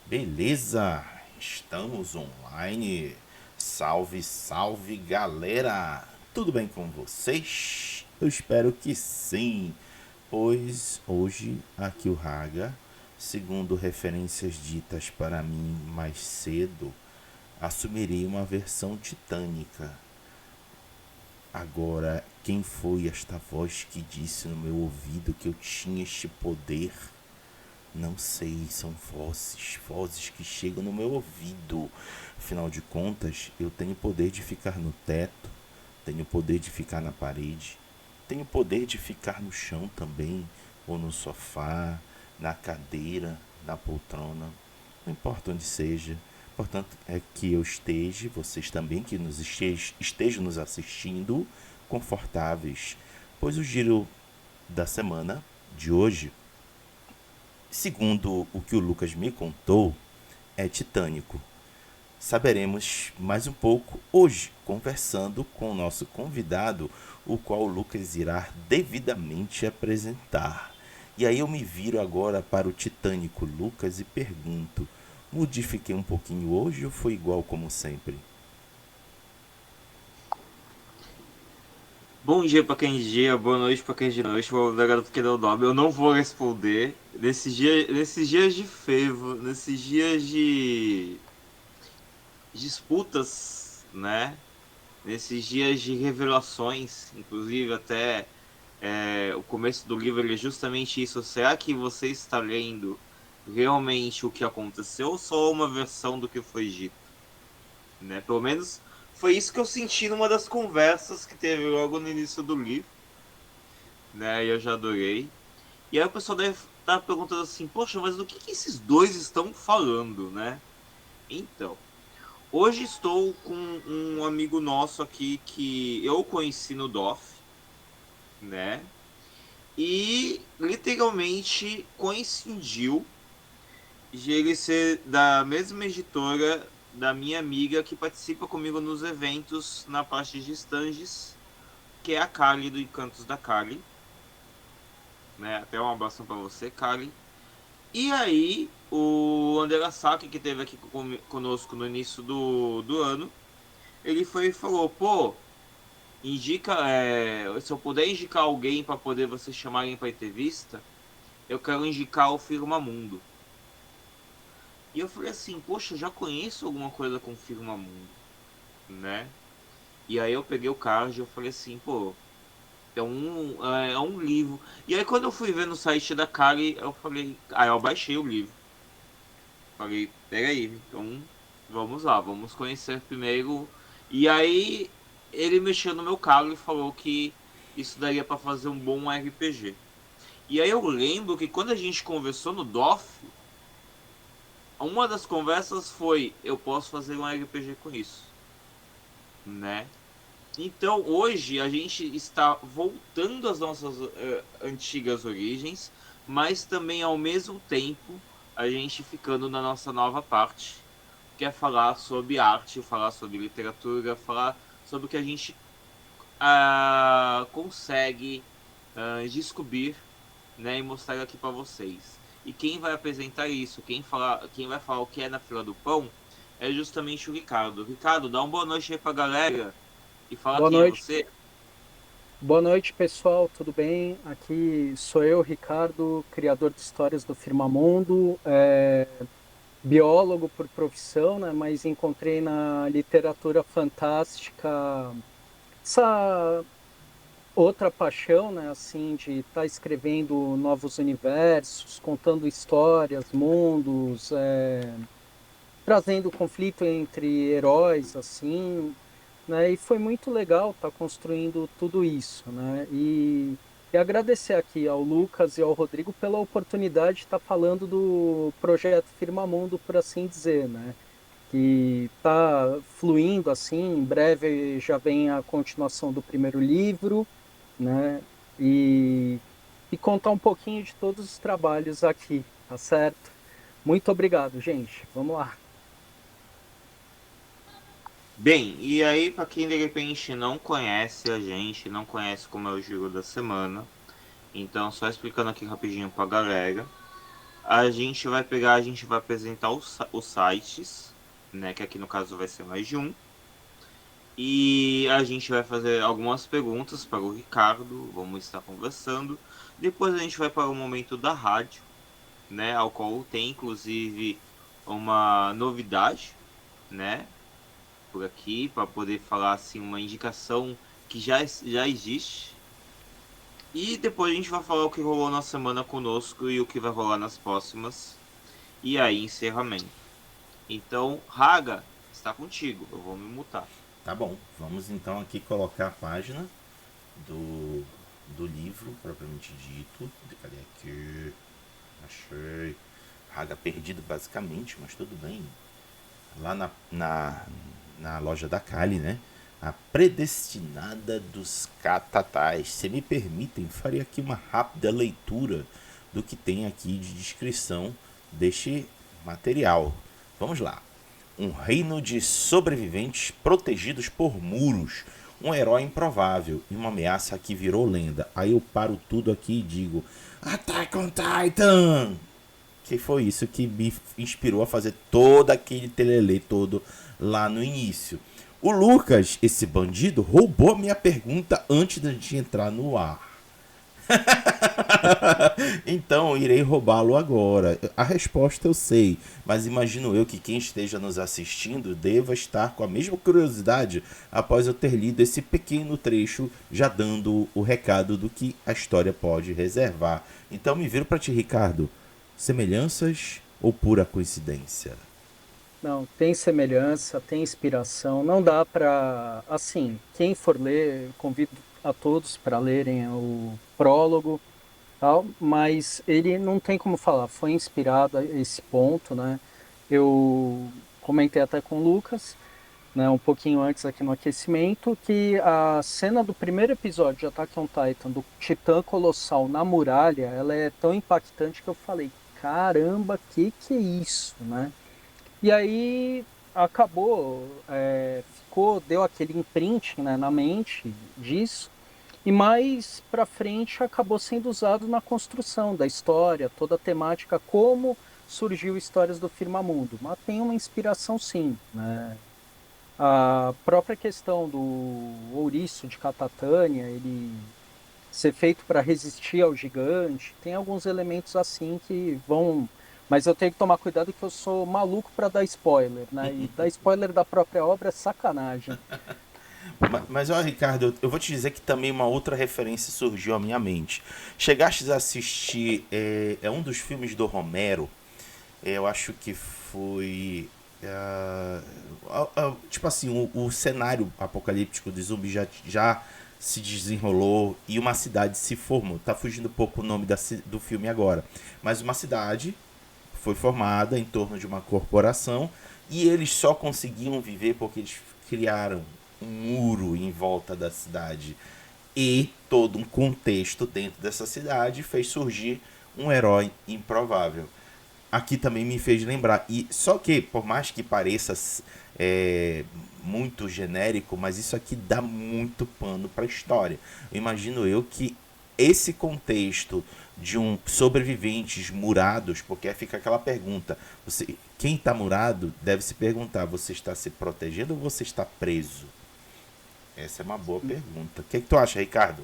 Beleza, estamos online. Salve, salve galera! Tudo bem com vocês? Eu espero que sim, pois hoje aqui o Raga, segundo referências ditas para mim mais cedo, assumirei uma versão titânica. Agora, quem foi esta voz que disse no meu ouvido que eu tinha este poder? Não sei, são vozes que chegam no meu ouvido. Afinal de contas, eu tenho o poder de ficar no teto, tenho o poder de ficar na parede, tenho o poder de ficar no chão também, ou no sofá, na cadeira, na poltrona, não importa onde seja. Portanto, é que eu esteja, vocês também que estejam nos assistindo, confortáveis, pois o giro da semana de hoje, segundo o que o Lucas me contou, é titânico. Saberemos mais um pouco hoje, conversando com o nosso convidado, o qual o Lucas irá devidamente apresentar. E aí eu me viro agora para o titânico Lucas e pergunto: modifiquei um pouquinho hoje ou foi igual como sempre? Bom dia pra quem é de dia, boa noite pra quem é de noite. Vou da garoto que deu o nome. Eu não vou responder. Nesses dias de fervo, nesses dias de disputas, né? Nesses dias de revelações, inclusive até o começo do livro ele é justamente isso. Será que você está lendo realmente o que aconteceu ou só uma versão do que foi dito, né? Pelo menos foi isso que eu senti numa das conversas que teve logo no início do livro, né? E eu já adorei. E aí o pessoal deve estar perguntando assim, poxa, mas do que esses dois estão falando, né? Então, hoje estou com um amigo nosso aqui que eu conheci no DOF, né? E literalmente coincidiu de ele ser da mesma editora da minha amiga que participa comigo nos eventos na parte de estandes, que é a Kali do Encantos da Kali, né? Até um abraço para você, Kali. E aí, o André Saki, que esteve aqui conosco no início do ano, ele foi e falou: pô, indica, se eu puder indicar alguém para poder vocês chamarem para entrevista, eu quero indicar o Firmamundo. E eu falei assim: poxa, eu já conheço alguma coisa com Firmamundo, né? E aí eu peguei o card e eu falei assim: pô, é um livro. E aí, quando eu fui ver no site da Kali, eu falei: aí eu baixei o livro. Falei, peraí, então vamos lá, vamos conhecer primeiro. E aí ele mexeu no meu carro e falou que isso daria para fazer um bom RPG. E aí eu lembro que quando a gente conversou no DOF, uma das conversas foi: eu posso fazer um RPG com isso, né? Então hoje a gente está voltando às nossas antigas origens, mas também ao mesmo tempo a gente ficando na nossa nova parte, que é falar sobre arte, falar sobre literatura, falar sobre o que a gente consegue descobrir, né, e mostrar aqui para vocês. E quem vai apresentar isso, quem vai falar o que é na fila do pão, é justamente o Ricardo. Ricardo, dá uma boa noite aí para a galera e fala Boa quem é noite, você. boa noite, pessoal. Tudo bem? Aqui sou eu, Ricardo, criador de histórias do Firmamundo, biólogo por profissão, né? Mas encontrei na literatura fantástica essa outra paixão, né? Assim, de estar escrevendo novos universos, contando histórias, mundos, trazendo conflito entre heróis, assim, né? E foi muito legal estar construindo tudo isso, né? E agradecer aqui ao Lucas e ao Rodrigo pela oportunidade de estar falando do projeto Firmamundo, por assim dizer, né? Que está fluindo assim, em breve já vem a continuação do primeiro livro, né? E, e contar um pouquinho de todos os trabalhos aqui, tá certo? Muito obrigado, gente. Vamos lá. Bem, e aí, para quem de repente não conhece a gente, não conhece como é o Giro da Semana, então só explicando aqui rapidinho pra galera. a gente vai pegar, a gente vai apresentar os sites, né? Que aqui no caso vai ser mais de um. E a gente vai fazer algumas perguntas para o Ricardo, vamos estar conversando. Depois a gente vai para o momento da rádio, né? Ao qual tem inclusive uma novidade, né? Por aqui, para poder falar assim, uma indicação que já existe. E depois a gente vai falar o que rolou na semana conosco e o que vai rolar nas próximas. E aí, encerramento. Então, Raga, está contigo. Eu vou me mutar. Tá bom, vamos então aqui colocar a página do, do livro propriamente dito. Cadê aqui? Achei. Raga perdido basicamente, mas tudo bem. Lá na loja da Kali, né? A predestinada dos catatais. Se me permitem, farei aqui uma rápida leitura do que tem aqui de descrição deste material. Vamos lá. Um reino de sobreviventes protegidos por muros. Um herói improvável e uma ameaça que virou lenda. Aí eu paro tudo aqui e digo: Attack on Titan! Que foi isso que me inspirou a fazer todo aquele telelê todo lá no início. O Lucas, esse bandido, roubou a minha pergunta antes de a gente entrar no ar. Então irei roubá-lo agora. A resposta eu sei, mas imagino eu que quem esteja nos assistindo deva estar com a mesma curiosidade após eu ter lido esse pequeno trecho, já dando o recado do que a história pode reservar. Então me viro para ti, Ricardo. Semelhanças ou pura coincidência? Não, tem semelhança, tem inspiração. Não dá para, assim, quem for ler, convido a todos para lerem o prólogo, tal, mas ele não tem como falar, foi inspirado a esse ponto, né? Eu comentei até com o Lucas, né, um pouquinho antes aqui no aquecimento, que a cena do primeiro episódio de Attack on Titan, do Titã Colossal na muralha, ela é tão impactante que eu falei, caramba, que é isso, né? E aí acabou, deu aquele imprint, né, na mente disso, e mais para frente acabou sendo usado na construção da história, toda a temática, como surgiu Histórias do Firmamundo. Mas tem uma inspiração sim, né? A própria questão do ouriço de Catatânia, ele ser feito para resistir ao gigante, tem alguns elementos assim que vão. Mas eu tenho que tomar cuidado que eu sou maluco para dar spoiler, né? E dar spoiler da própria obra é sacanagem. Mas ó, Ricardo, eu vou te dizer que também uma outra referência surgiu à minha mente. Chegastes a assistir um dos filmes do Romero, eu acho que foi. Tipo assim, o cenário apocalíptico de zumbi já se desenrolou e uma cidade se formou. Tá fugindo um pouco o nome do filme agora. Mas uma cidade foi formada em torno de uma corporação e eles só conseguiam viver porque eles criaram um muro em volta da cidade e todo um contexto dentro dessa cidade fez surgir um herói improvável. Aqui também me fez lembrar, e só que por mais que pareça muito genérico, mas isso aqui dá muito pano para a história. Imagino eu que esse contexto de sobreviventes murados, porque fica aquela pergunta, quem está murado deve se perguntar, você está se protegendo ou você está preso? Essa é uma boa pergunta. O que tu acha, Ricardo?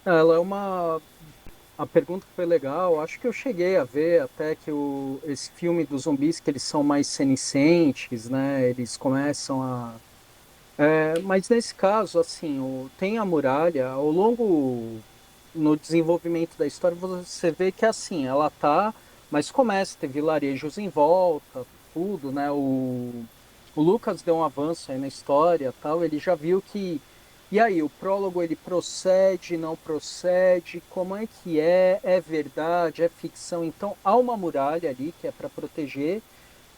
Ela é uma. A pergunta foi legal. Acho que eu cheguei a ver até que esse filme dos zumbis, que eles são mais senescentes, né? Eles começam a. Mas nesse caso, assim, tem a muralha, ao longo no desenvolvimento da história, você vê que assim, ela tá, mas começa a ter vilarejos em volta, tudo, né? O Lucas deu um avanço aí na história, tal, ele já viu que. E aí, o prólogo ele procede, não procede, como é que é verdade, é ficção? Então, há uma muralha ali que é para proteger,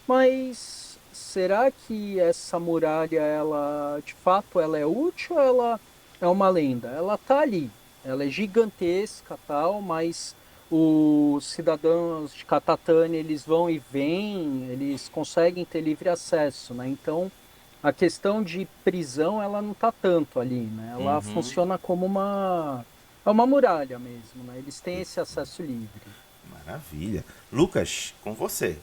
mas será que essa muralha, ela, de fato, ela é útil ou ela é uma lenda? Ela tá ali, ela é gigantesca, tal, mas os cidadãos de Catatânia, eles vão e vêm, eles conseguem ter livre acesso, né? Então, a questão de prisão, ela não tá tanto ali, né? Ela Uhum. funciona como uma muralha mesmo, né? Eles têm esse acesso livre. Maravilha. Lucas, com você.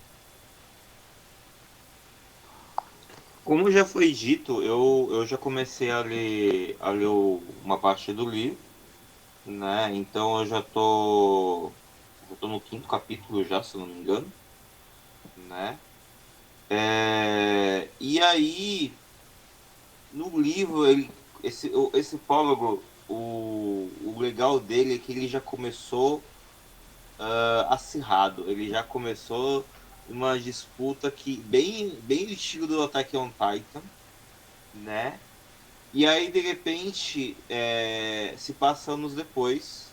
Como já foi dito, eu já comecei a ler uma parte do livro, né? Então eu já tô no quinto capítulo já, se eu não me engano, né? E aí, no livro, esse prólogo, o legal dele é que ele já começou acirrado. Ele já começou uma disputa que bem do estilo do Attack on Titan, né? E aí, de repente, se passa anos depois,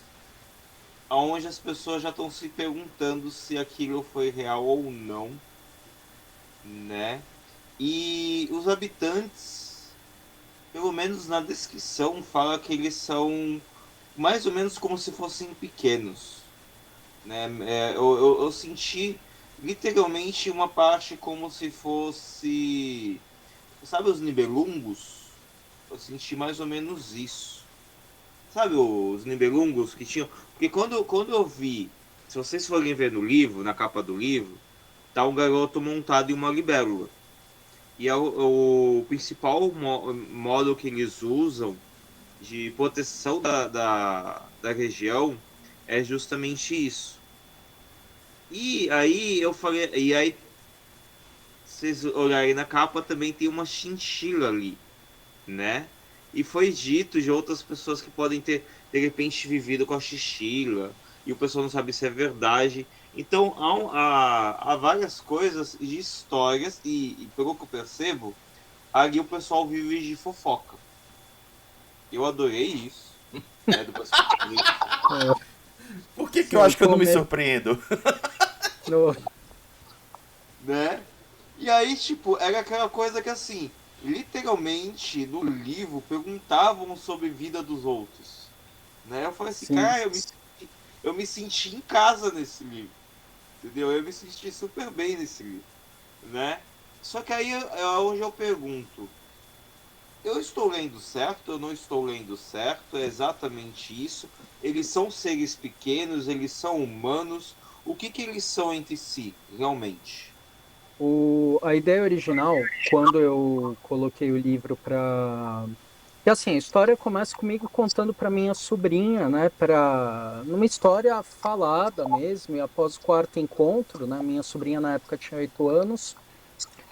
onde as pessoas já estão se perguntando se aquilo foi real ou não, né? E os habitantes, pelo menos na descrição, fala que eles são mais ou menos como se fossem pequenos, né? Eu senti literalmente uma parte como se fosse, sabe, os Nibelungos? Eu senti mais ou menos isso. Sabe os Nibelungos que tinham? Porque quando eu vi, se vocês forem ver no livro, na capa do livro, tá um garoto montado em uma libélula. E é o principal modo que eles usam de proteção da região é justamente isso. E aí eu falei, e aí se vocês olharem na capa também tem uma chinchila ali, né? E foi dito de outras pessoas que podem ter de repente vivido com a chinchila e o pessoal não sabe se é verdade. Então há várias coisas de histórias e pelo que eu percebo, ali o pessoal vive de fofoca. Eu adorei isso, né? Do pessoal que vive de fofoca, Por que, que eu Sim, acho que eu não me surpreendo? no, né? E aí, tipo, era aquela coisa que assim, literalmente no livro perguntavam sobre a vida dos outros, né? Eu falei assim, sim, cara, eu me senti em casa nesse livro, entendeu? Eu me senti super bem nesse livro, né? Só que aí é onde eu pergunto, eu estou lendo certo? Eu não estou lendo certo? É exatamente isso. Eles são seres pequenos, eles são humanos. O que eles são entre si, realmente? a ideia original, quando eu coloquei o livro para. E assim, a história começa comigo contando para minha sobrinha, né, para numa história falada mesmo, e após o quarto encontro, né, minha sobrinha na época tinha 8 anos,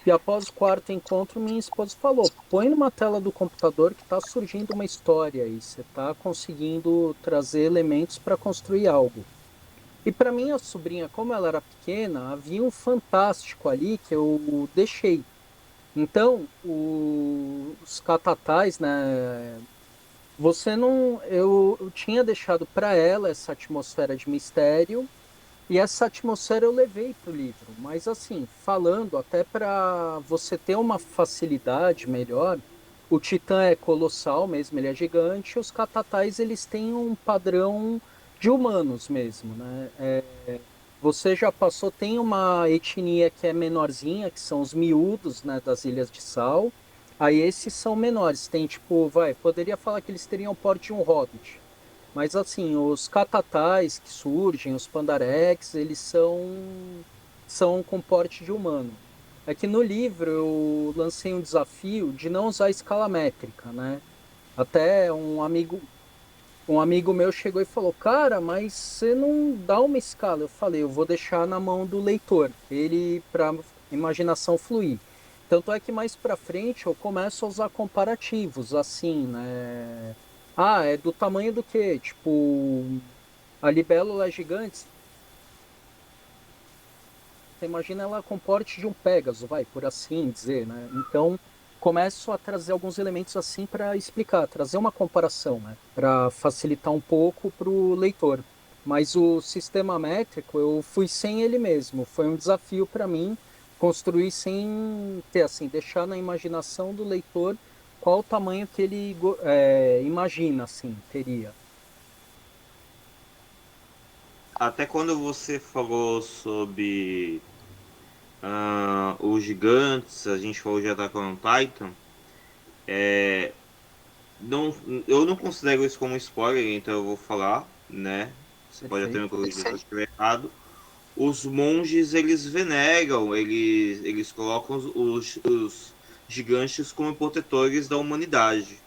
e após o quarto encontro, minha esposa falou: põe numa tela do computador que está surgindo uma história aí, você está conseguindo trazer elementos para construir algo. E para minha sobrinha, como ela era pequena, havia um fantástico ali que eu deixei. Então, os catatais, né? Você não. Eu tinha deixado para ela essa atmosfera de mistério, e essa atmosfera eu levei para o livro. Mas, assim, falando, até para você ter uma facilidade melhor, o Titã é colossal mesmo, ele é gigante, e os catatais eles têm um padrão de humanos mesmo, né? Você já passou, tem uma etnia que é menorzinha, que são os miúdos, né, das Ilhas de Sal. Aí esses são menores, tem tipo, poderia falar que eles teriam o porte de um hobbit. Mas assim, os catatais que surgem, os pandarex, eles são com porte de humano. É que no livro eu lancei um desafio de não usar escala métrica, né? Até um amigo meu chegou e falou: Cara, mas você não dá uma escala. Eu falei: Eu vou deixar na mão do leitor, ele para imaginação fluir. Tanto é que mais para frente eu começo a usar comparativos, assim, né? Ah, é do tamanho do quê? Tipo, a libélula gigante, você imagina ela com porte de um Pégaso, por assim dizer, né? Então, começo a trazer alguns elementos assim para explicar, trazer uma comparação, né? Para facilitar um pouco para o leitor. Mas o sistema métrico, eu fui sem ele mesmo. Foi um desafio para mim construir sem ter, assim, deixar na imaginação do leitor qual o tamanho que ele imagina, assim, teria. Até quando você falou sobre os gigantes, a gente falou de Attack on Titan, não, eu não considero isso como spoiler, então eu vou falar, né? Você pode até me Perfeito. corrigir se eu estiver errado. os monges eles veneram, eles colocam os gigantes como protetores da humanidade,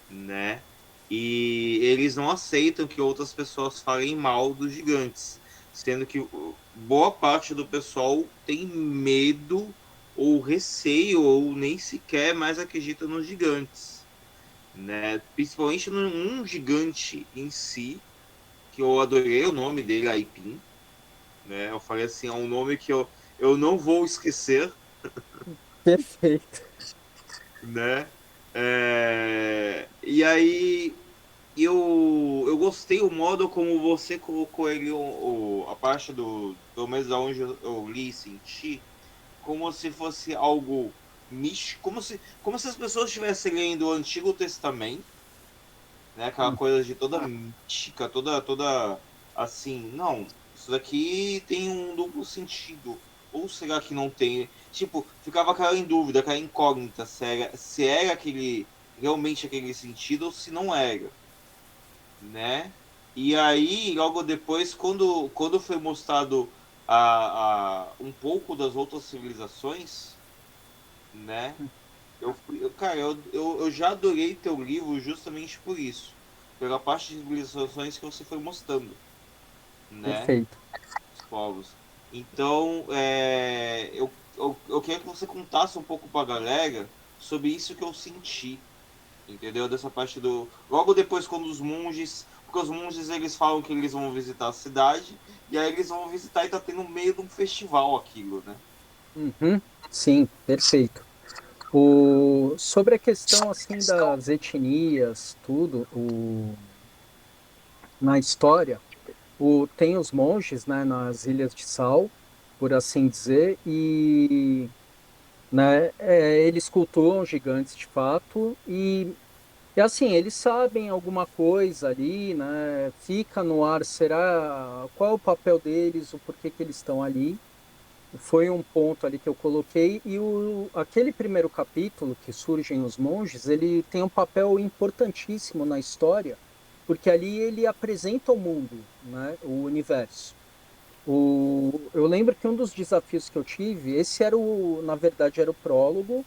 né? E eles não aceitam que outras pessoas falem mal dos gigantes, sendo que boa parte do pessoal tem medo ou receio ou nem sequer mais acredita nos gigantes, né? Principalmente num gigante em si, que eu adorei o nome dele, Aipim, né? Eu falei assim, é um nome que eu não vou esquecer, Perfeito. né? E aí eu gostei o modo como você colocou ele, a parte pelo menos aonde eu li e senti, como se fosse algo místico, como se as pessoas estivessem lendo o Antigo Testamento, né? Aquela coisa de toda mística, toda assim, não, isso daqui tem um duplo sentido. Ou será que não tem? Tipo, ficava aquela em dúvida, aquela incógnita, se era realmente aquele sentido ou se não era, né? E aí, logo depois, quando foi mostrado um pouco das outras civilizações, né? Cara, eu já adorei teu livro justamente por isso. Pela parte de civilizações que você foi mostrando, né? Perfeito. Os povos. Então, eu queria que você contasse um pouco pra galera sobre isso que eu senti, entendeu? Dessa parte do. Logo depois, quando os monges. Porque os monges eles falam que eles vão visitar a cidade, e aí eles vão visitar e tá tendo no meio de um festival aquilo, né? Uhum. Sim, perfeito. Sobre a questão assim das etnias, tudo, na história, tem os monges, né, nas Ilhas de Sal, por assim dizer, e né, eles cultuam gigantes de fato, e assim, eles sabem alguma coisa ali, né, fica no ar, será, qual é o papel deles, o porquê que eles estão ali. Foi um ponto ali que eu coloquei, e aquele primeiro capítulo que surgem os monges, ele tem um papel importantíssimo na história, porque ali ele apresenta o mundo, né, o universo. Eu lembro que um dos desafios que eu tive, esse era na verdade era o prólogo.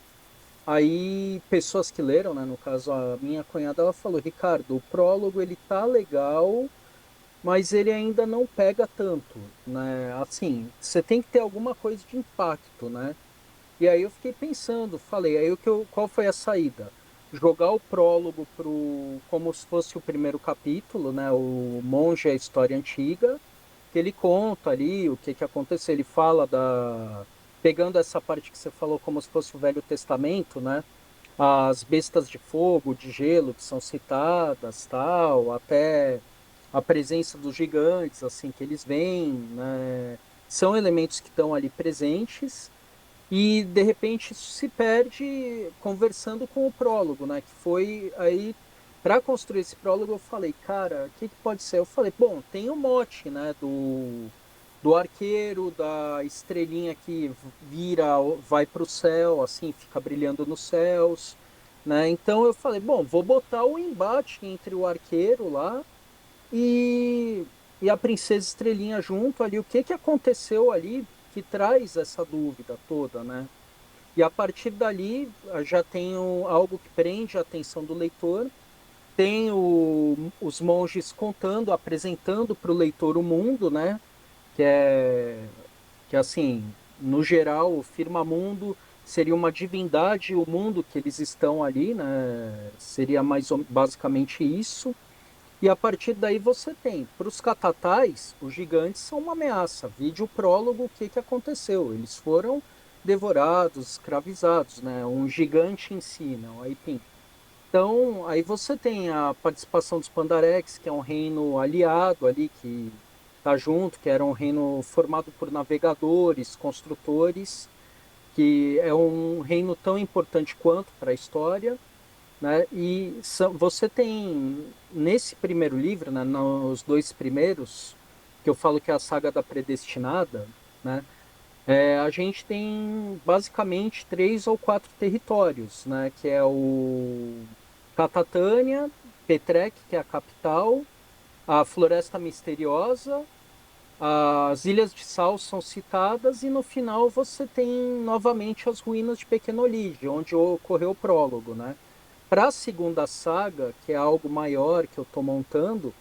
Aí pessoas que leram, né, no caso a minha cunhada, ela falou: Ricardo, o prólogo ele tá legal, mas ele ainda não pega tanto, né? Assim, você tem que ter alguma coisa de impacto, né? E aí eu fiquei pensando, falei, aí qual foi a saída? Jogar o prólogo como se fosse o primeiro capítulo, né? O Monge, a história antiga, que ele conta ali o que que aconteceu, ele fala pegando essa parte que você falou como se fosse o Velho Testamento, né? As bestas de fogo, de gelo que são citadas, tal, até a presença dos gigantes, assim, que eles vêm, né? São elementos que estão ali presentes e de repente isso se perde conversando com o prólogo, né? Que foi aí para construir esse prólogo eu falei, cara, o que que pode ser? Eu falei, bom, tem o mote, né? Do arqueiro, da estrelinha que vai para o céu, assim, fica brilhando nos céus, né? Então eu falei, bom, vou botar o embate entre o arqueiro lá e, e a Princesa Estrelinha junto ali. O que que aconteceu ali que traz essa dúvida toda, né? E a partir dali já tem algo que prende a atenção do leitor. Tem os monges contando, apresentando para o leitor o mundo, né? Que é que assim, no geral, o Firmamundo seria uma divindade, o mundo que eles estão ali, né? Seria basicamente isso. E a partir daí você tem, para os catatais, os gigantes são uma ameaça. Vide o prólogo, o que que aconteceu? Eles foram devorados, escravizados, né? Um gigante em si, não? Aí tem. Então, aí você tem a participação dos Pandarex, que é um reino aliado ali, que está junto, que era um reino formado por navegadores, construtores, que é um reino tão importante quanto para a história, né? E você tem nesse primeiro livro, né, nos dois primeiros, que eu falo que é a saga da Predestinada, né? A gente tem basicamente três ou quatro territórios, né? Que é o Catatânia, Petrec, que é a capital, a Floresta Misteriosa as Ilhas de Sal são citadas e no final você tem novamente as ruínas de Pequeno Lige, onde ocorreu o prólogo, né? Para a segunda saga, que é algo maior que eu estou montando,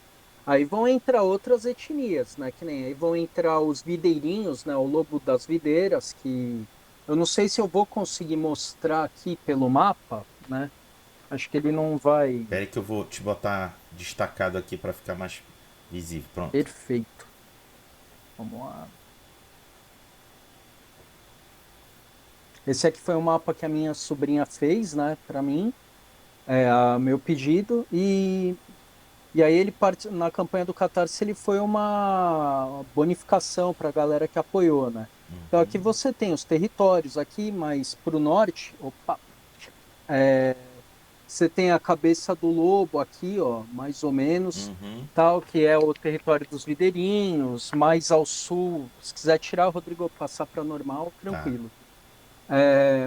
aí vão entrar outras etnias, né? Que nem aí vão entrar os videirinhos, né? O lobo das videiras, que eu não sei se eu vou conseguir mostrar aqui pelo mapa, né? Acho que ele não vai. Espera que eu vou te botar destacado aqui para ficar mais visível. Pronto. Perfeito. Vamos lá. Esse aqui foi um mapa que a minha sobrinha fez, né? Para mim, a meu pedido e aí ele na campanha do Catarse ele foi uma bonificação para a galera que apoiou, né? Então aqui você tem os territórios aqui, mas para o norte, opa, você tem a cabeça do lobo aqui, ó, mais ou menos, Uhum. tal, que é o território dos videirinhos, mais ao sul, se quiser tirar, Rodrigo, passar para normal, Tá. tranquilo.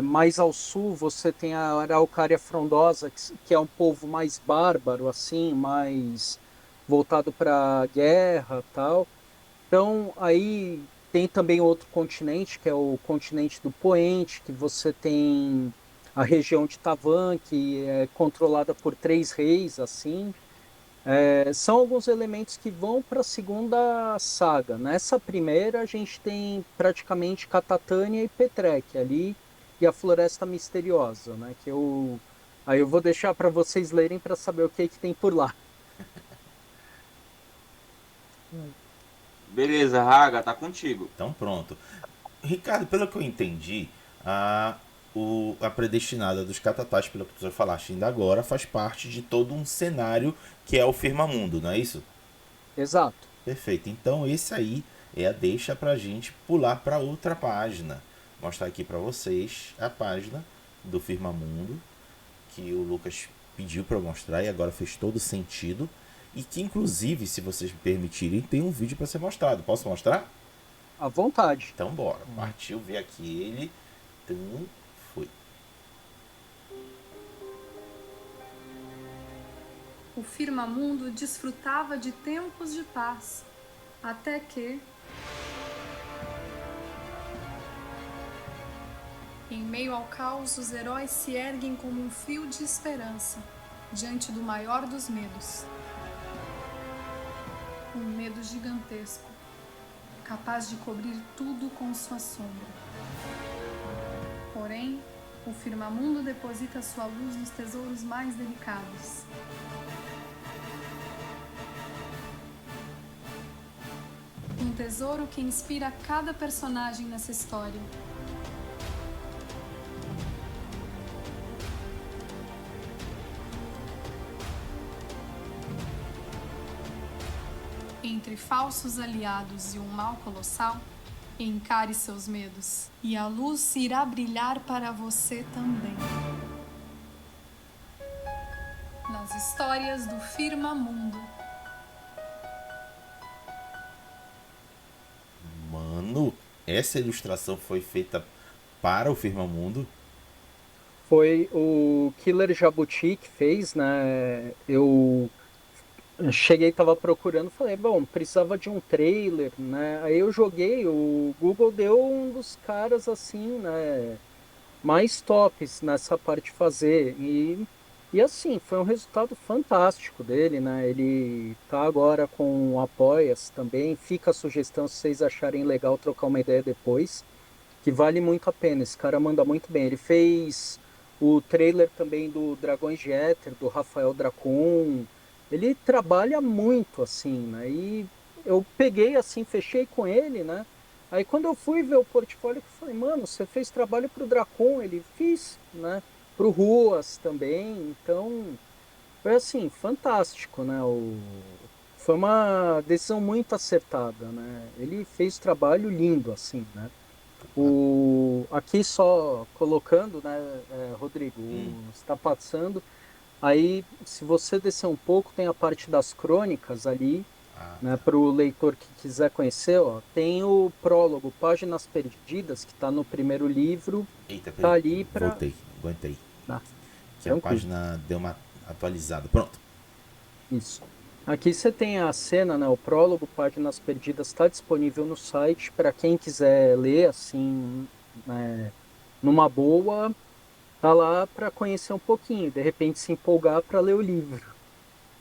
Mais ao sul você tem a Araucária frondosa, que é um povo mais bárbaro, assim, mais voltado para guerra, tal. Então aí tem também outro continente, que é o continente do Poente, que você tem a região de Tavan, que é controlada por três reis, assim. São alguns elementos que vão para a segunda saga. Nessa primeira, a gente tem praticamente Catatânia e Petrec ali, e a Floresta Misteriosa, né? Aí eu vou deixar para vocês lerem para saber o que tem por lá. Beleza, Raga, tá contigo. Então pronto. Ricardo, pelo que eu entendi, a predestinada dos catatais, pelo que tu falaste ainda agora, faz parte de todo um cenário que é o Firmamundo, não é isso? Exato. Perfeito. Então esse aí é a deixa pra gente pular para outra página. Mostrar aqui para vocês a página do Firmamundo que o Lucas pediu para mostrar e agora fez todo sentido. E que inclusive, se vocês me permitirem, tem um vídeo para ser mostrado. Posso mostrar? À vontade. Então bora. Partiu ver aqui ele. Então foi. O firmamundo desfrutava de tempos de paz, até que, em meio ao caos, os heróis se erguem como um fio de esperança diante do maior dos medos. Um medo gigantesco, capaz de cobrir tudo com sua sombra. Porém, o firmamundo deposita sua luz nos tesouros mais delicados. Um tesouro que inspira cada personagem nessa história. Entre falsos aliados e um mal colossal, encare seus medos, e a luz irá brilhar para você também. Nas histórias do Firmamundo. Mano, essa ilustração foi feita para o Firmamundo. Foi o Killer Jabuti que fez, né? Eu cheguei, tava procurando, falei, bom, precisava de um trailer, né? Aí eu joguei, o Google deu um dos caras assim, né? Mais tops nessa parte de fazer. E assim, foi um resultado fantástico dele, né? Ele tá agora com o Apoia-se também. Fica a sugestão se vocês acharem legal trocar uma ideia depois, que vale muito a pena. Esse cara manda muito bem. Ele fez o trailer também do Dragões de Éter, do Rafael Dracon. Ele trabalha muito, assim, né? E eu peguei, assim, fechei com ele, né? Aí quando eu fui ver o portfólio, eu falei, mano, você fez trabalho pro Dracon? Ele fiz, né? Pro Ruas também. Então, foi assim, fantástico, né? Foi uma decisão muito acertada, né? Ele fez trabalho lindo, assim, né? Aqui só colocando, né, Rodrigo, está passando. Aí, se você descer um pouco, tem a parte das crônicas ali, né, para o leitor que quiser conhecer, ó, tem o prólogo, Páginas Perdidas, que está no primeiro livro, Eita, tá peraí. ali para. Voltei, aguentei. Ah, Que a tranquilo. página deu uma atualizada. Pronto. Isso. Aqui você tem a cena, né? O prólogo, Páginas Perdidas, está disponível no site para quem quiser ler, assim, né, numa boa, tá lá para conhecer um pouquinho, de repente se empolgar para ler o livro,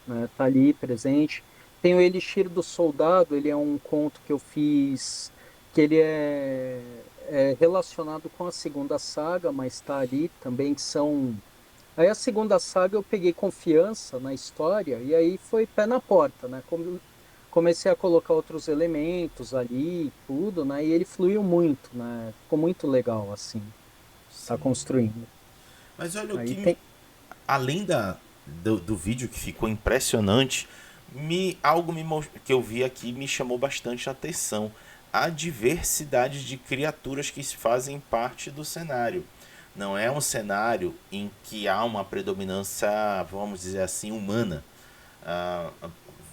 né? Tá ali presente. Tem o Elixir do Soldado, ele é um conto que eu fiz, que ele é relacionado com a segunda saga, mas está ali também, que são. Aí a segunda saga eu peguei confiança na história e aí foi pé na porta, né? Comecei a colocar outros elementos ali, tudo, né? E ele fluiu muito, né? Ficou muito legal, assim, tá Sim. construindo. Mas olha o Aí que me, tem. além do vídeo que ficou impressionante, que eu vi aqui me chamou bastante a atenção. A diversidade de criaturas que fazem parte do cenário. Não é um cenário em que há uma predominância, vamos dizer assim, humana. Ah,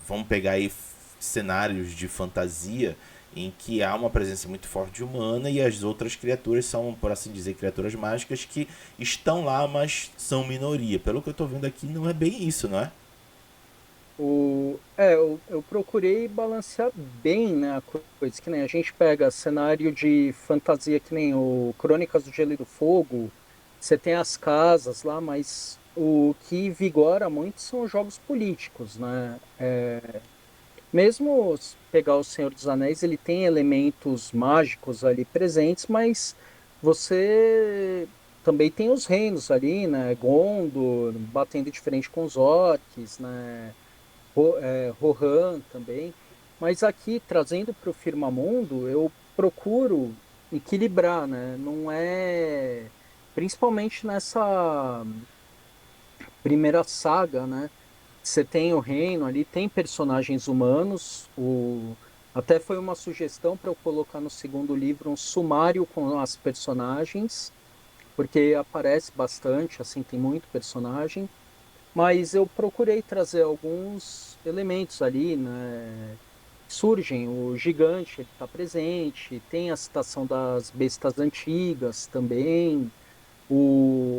vamos pegar aí cenários de fantasia em que há uma presença muito forte humana e as outras criaturas são, por assim dizer, criaturas mágicas que estão lá, mas são minoria. Pelo que eu estou vendo aqui, não é bem isso, não é? Eu procurei balancear bem, né, a coisa, que nem a gente pega cenário de fantasia, que nem o Crônicas do Gelo e do Fogo, você tem as casas lá, mas o que vigora muito são os jogos políticos, né? Mesmo pegar o Senhor dos Anéis, ele tem elementos mágicos ali presentes, mas você também tem os reinos ali, né? Gondor, batendo de frente com os orcs, né? Rohan também. Mas aqui, trazendo para o Firmamundo, eu procuro equilibrar, né? Não é. Principalmente nessa primeira saga, né? Você tem o reino ali, tem personagens humanos. Até foi uma sugestão para eu colocar no segundo livro um sumário com as personagens, porque aparece bastante, assim, tem muito personagem. Mas eu procurei trazer alguns elementos ali, né? Surgem, o gigante, ele está presente, tem a citação das bestas antigas também,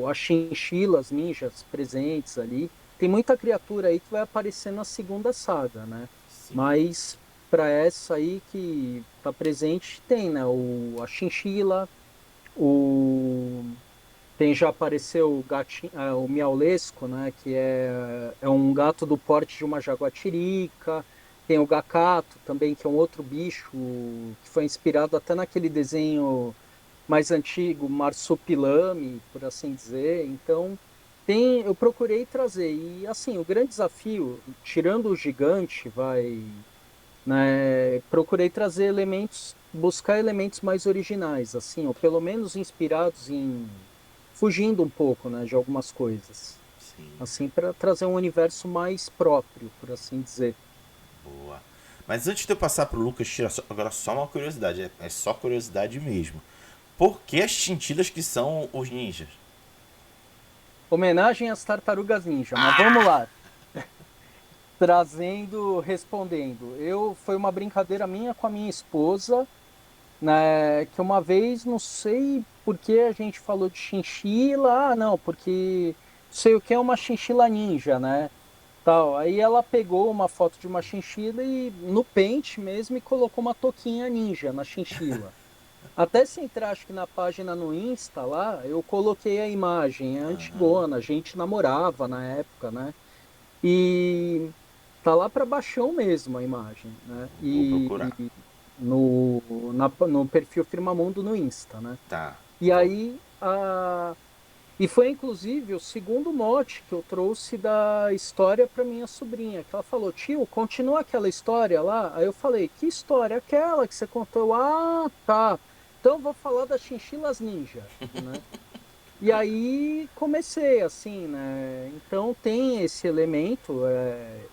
as chinchilas ninjas presentes ali. Tem muita criatura aí que vai aparecer na segunda saga, né? Sim. Mas para essa aí que está presente, tem, né? A chinchila, o tem já apareceu o gatinho, o miaulesco, né, que é um gato do porte de uma jaguatirica. Tem o gacato também, que é um outro bicho que foi inspirado até naquele desenho mais antigo, Marsupilame, por assim dizer. Então, eu procurei trazer. E assim, o grande desafio, tirando o gigante, né, procurei trazer elementos, buscar elementos mais originais, assim, ou pelo menos inspirados fugindo um pouco, né, de algumas coisas, Sim. assim, para trazer um universo mais próprio, por assim dizer. Boa. Mas antes de eu passar pro Lucas, agora só uma curiosidade, é só curiosidade mesmo. Por que as chinchilas que são os ninjas? Homenagem às tartarugas ninja, mas vamos lá, respondendo. Foi uma brincadeira minha com a minha esposa, né, que uma vez, não sei por que a gente falou de chinchila, não, porque sei o que é uma chinchila ninja, né? Tal. Aí ela pegou uma foto de uma chinchila e no pente mesmo e colocou uma touquinha ninja na chinchila. Até se entrar, acho que na página no Insta lá, eu coloquei a imagem, é antigona, a gente namorava na época, né? E tá lá para baixão mesmo a imagem, né? Vou procurar. E no perfil Firmamundo no Insta, né? Tá. E Vou. aí, e foi inclusive o segundo mote que eu trouxe da história para minha sobrinha, que ela falou: tio, continua aquela história lá? Aí eu falei: que história? Aquela que você contou. Ah, tá. Então vou falar das chinchilas ninja, né? E aí comecei assim, né? Então tem esse elemento.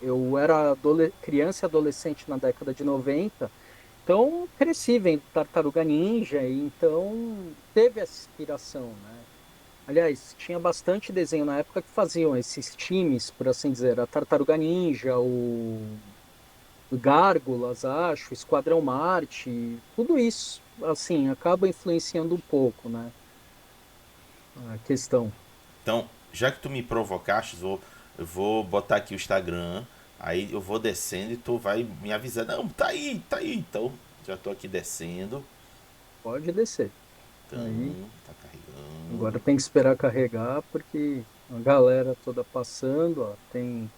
Eu era criança e adolescente na década de 90, então cresci vendo Tartaruga Ninja, e então teve essa inspiração, né? Aliás, tinha bastante desenho na época que faziam esses times, por assim dizer, a Tartaruga Ninja, o Gárgulas, acho, o Esquadrão Marte, tudo isso, assim, acaba influenciando um pouco, né? A questão. Então, já que tu me provocaste, eu vou botar aqui o Instagram Aí eu vou descendo e tu vai me avisando. Não, tá aí, tá aí. Então, já tô aqui descendo. Pode descer. Então, Aí, tá carregando. agora tem que esperar carregar, porque a galera toda passando, ó, tem...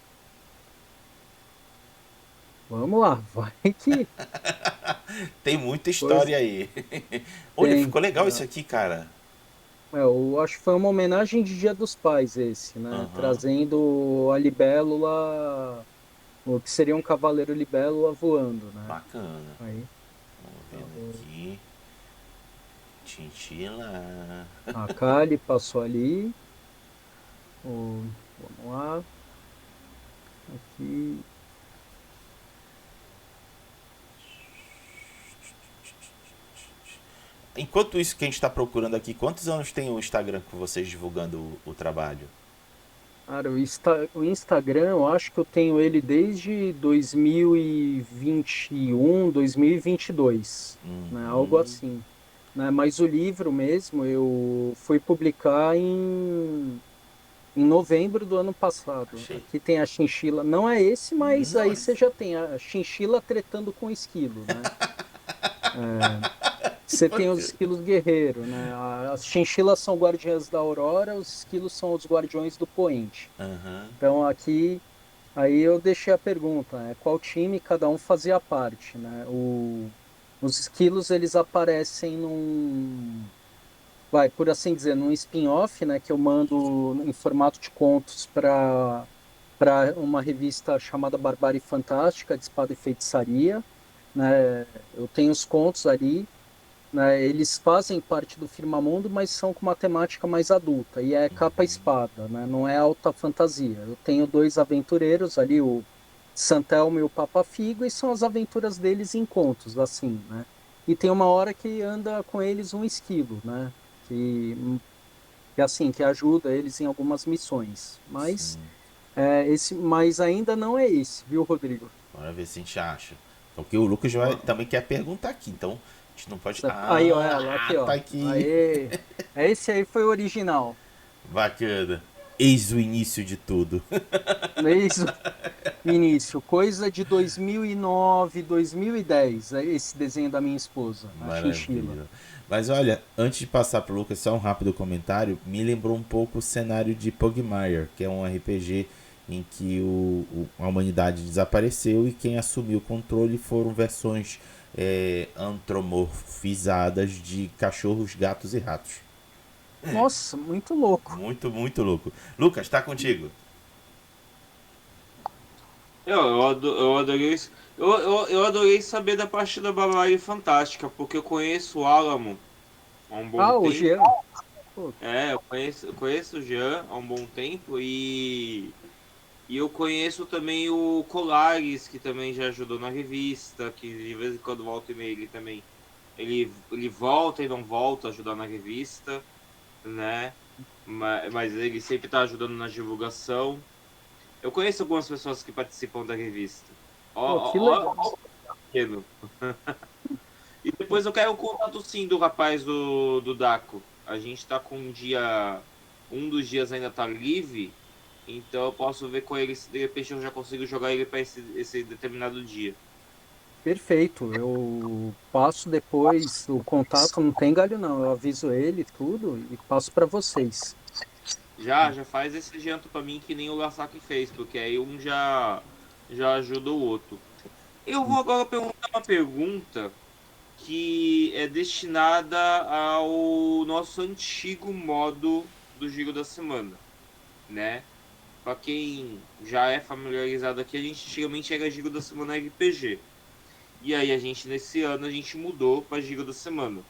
Vamos lá, vai que Tem muita coisa história aí. Olha, tem. ficou legal isso Né? aqui, cara. Eu acho que foi uma homenagem de Dia dos Pais esse, né? Aham, Trazendo a libélula, o que seria um cavaleiro libélula voando, né? bacana. Aí, Vamos tá, vendo aqui. Chinchila. a Kali passou ali. Vamos lá. Aqui. Enquanto isso que a gente tá procurando aqui, quantos anos tem o Instagram com vocês divulgando o trabalho? Cara, o Instagram, eu acho que eu tenho ele desde 2021, 2022, né? Algo Uhum, assim. Né? Mas o livro mesmo eu fui publicar em novembro do ano passado. achei. Aqui tem a chinchila. Não é esse, mas aí Nossa, você já tem a chinchila tretando com o esquilo, né? Você tem os bacana. esquilos guerreiro, né? As chinchilas são guardiãs da aurora, os esquilos são os guardiões do poente. Aham, Então aqui, aí eu deixei a pergunta, né? Qual time cada um fazia parte, né? Os esquilos eles aparecem por assim dizer, num spin-off, né? Que eu mando em formato de contos para uma revista chamada Barbárie Fantástica de Espada e Feitiçaria, né? Eu tenho os contos ali, né? Eles fazem parte do Firmamundo, mas são com uma temática mais adulta, e é capa e espada, né? Não é alta fantasia. Eu tenho dois aventureiros ali, o Santelmo e o Papa Figo, e são as aventuras deles em contos, assim, né? E tem uma hora que anda com eles um esquilo, né? Que, que assim, que ajuda eles em algumas missões. Mas sim. mas ainda não é esse, viu, Rodrigo? Bora ver se a gente acha. Porque o Lucas também quer perguntar aqui, então a gente não pode. Aí, ó, ela, aqui, Tá ó. aqui. Aê. Esse aí foi o original. Bacana. Eis o início de tudo. Desde o início, coisa de 2009, 2010, é esse desenho da minha esposa, a chinchila. Maravilha. Mas olha, antes de passar pro Lucas, só um rápido comentário. Me lembrou um pouco o cenário de Pugmire, que é um RPG em que a humanidade desapareceu e quem assumiu o controle foram versões antropomorfizadas de cachorros, gatos e ratos. Nossa, muito louco. Muito, muito louco. Lucas, tá contigo? Eu adorei isso. Eu adorei saber da parte da Barbárie Fantástica, porque eu conheço o Alamo há um bom Ah, o tempo. Jean. Pô, Eu conheço o Jean há um bom tempo e eu conheço também o Colares, que também já ajudou na revista, que de vez em quando volta e meia ele também. Ele volta e não volta a ajudar na revista, né? Mas ele sempre tá ajudando na divulgação. Eu conheço algumas pessoas que participam da revista. pô, que Ó, legal. pequeno. E depois eu quero o contato sim do rapaz do Daco. A gente tá com um dos dias ainda tá livre, então eu posso ver com ele se de repente eu já consigo jogar ele para esse determinado dia. Perfeito. Eu passo depois o contato, não tem galho não. Eu aviso ele tudo e passo para vocês. Já faz esse janto para mim que nem o Lasaki fez, porque aí um já ajuda o outro. Eu vou agora perguntar uma pergunta que é destinada ao nosso antigo modo do Giro da Semana, né? Para quem já é familiarizado aqui, a gente antigamente era Giro da Semana RPG. E aí nesse ano a gente mudou para Giro da Semana,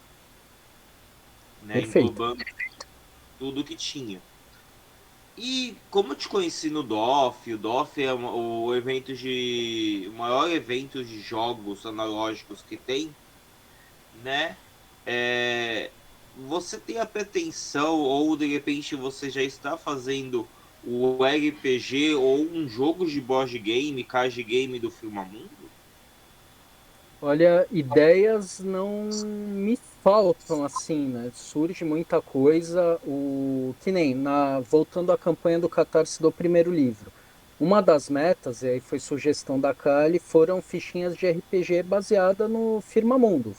né? Perfeito. Englobando tudo que tinha. E como eu te conheci no DOF, o DOF é o maior evento de jogos analógicos que tem, né? É, você tem a pretensão, ou de repente você já está fazendo o RPG ou um jogo de board game, card game do Filmamundo? Olha, ideias não me faltam assim, né? Surge muita coisa, o que nem voltando à campanha do Catarse do primeiro livro. Uma das metas, e aí foi sugestão da Kali, foram fichinhas de RPG baseada no Firmamundo.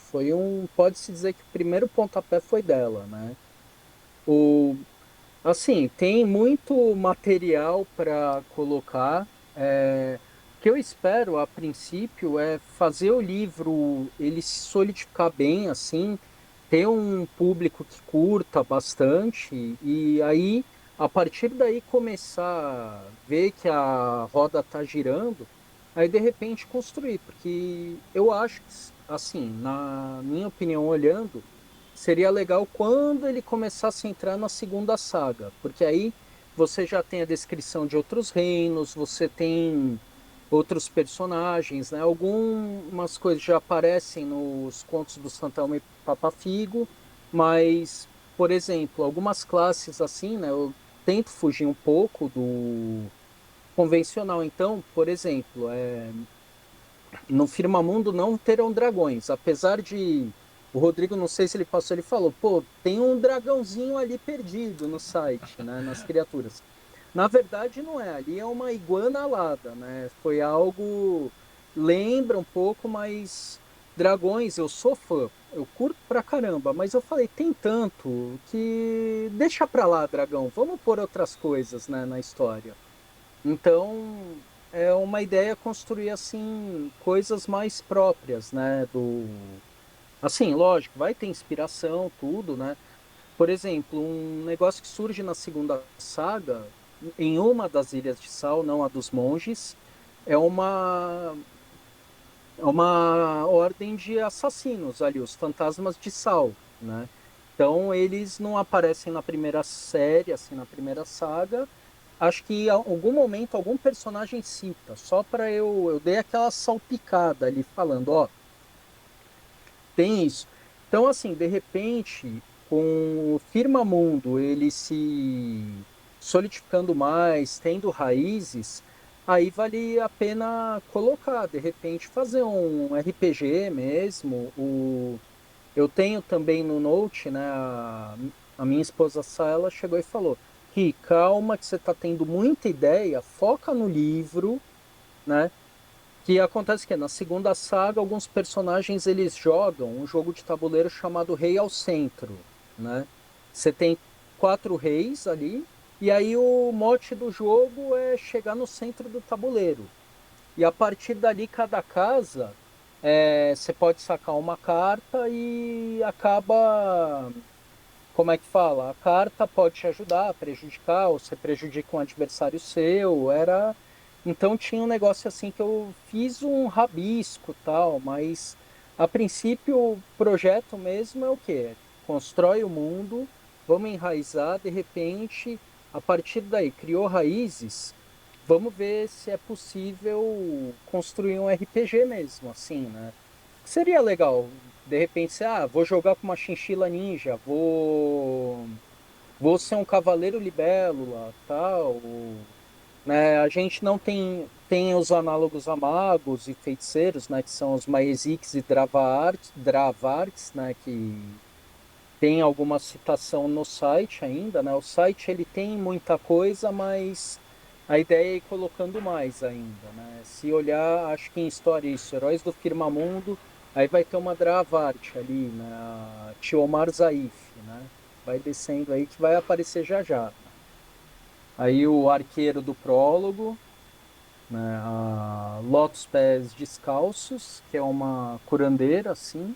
Pode-se dizer que o primeiro pontapé foi dela, né? O, assim, tem muito material para colocar. O que eu espero, a princípio, é fazer o livro ele se solidificar bem, assim, ter um público que curta bastante, e aí, a partir daí, começar a ver que a roda está girando, aí, de repente, construir, porque eu acho que, assim, na minha opinião, olhando, seria legal quando ele começasse a entrar na segunda saga, porque aí você já tem a descrição de outros reinos, você tem outros personagens, né? Algumas coisas já aparecem nos contos do Santa e Papa Figo, mas, por exemplo, algumas classes assim, né? Eu tento fugir um pouco do convencional. Então, por exemplo, no Firmamundo não terão dragões, apesar de o Rodrigo, não sei se ele passou, ele falou, pô, tem um dragãozinho ali perdido no site, né, nas criaturas. Na verdade, não é, ali é uma iguana alada, né? Foi algo lembra um pouco, mas dragões, eu sou fã, eu curto pra caramba, mas eu falei, tem tanto que deixa pra lá, dragão, vamos pôr outras coisas, né, na história. Então, é uma ideia construir assim coisas mais próprias, né, do assim, lógico, vai ter inspiração, tudo, né? Por exemplo, um negócio que surge na segunda saga, em uma das Ilhas de Sal, não a dos monges, é uma ordem de assassinos ali, os fantasmas de Sal, né? Então, eles não aparecem na primeira série, assim, na primeira saga. Acho que em algum momento algum personagem cita, só para eu dei aquela salpicada ali falando, ó, tem isso. Então, assim, de repente, com o Firmamundo ele se solidificando mais, tendo raízes, aí vale a pena colocar, de repente, fazer um RPG mesmo. Eu tenho também no Note, né? A minha esposa Sá, ela chegou e falou: Ri, calma, que você está tendo muita ideia, foca no livro, né? Que acontece que na segunda saga alguns personagens eles jogam um jogo de tabuleiro chamado Rei ao Centro, né? Você tem 4 reis ali e aí o mote do jogo é chegar no centro do tabuleiro. E a partir dali cada casa você pode sacar uma carta e acaba, como é que fala? A carta pode te ajudar, prejudicar, ou você prejudica um adversário seu. Então tinha um negócio assim que eu fiz um rabisco tal, mas a princípio o projeto mesmo é o quê? Constrói o mundo, vamos enraizar, de repente, a partir daí, criou raízes, vamos ver se é possível construir um RPG mesmo, assim, né? Seria legal, de repente, vou jogar com uma chinchila ninja, vou ser um cavaleiro libélula, tal, né? A gente não tem os análogos a magos e feiticeiros, né, que são os Maesics e Dravarts, né, que tem alguma citação no site ainda, né? O site ele tem muita coisa, mas a ideia é ir colocando mais ainda, né? Se olhar, acho que em história isso, Heróis do Firmamundo, aí vai ter uma Dravart ali, né? A Tiomar Zaif, né? Vai descendo aí que vai aparecer já já. Aí o arqueiro do prólogo, né? A Lotus Pés Descalços, que é uma curandeira, assim.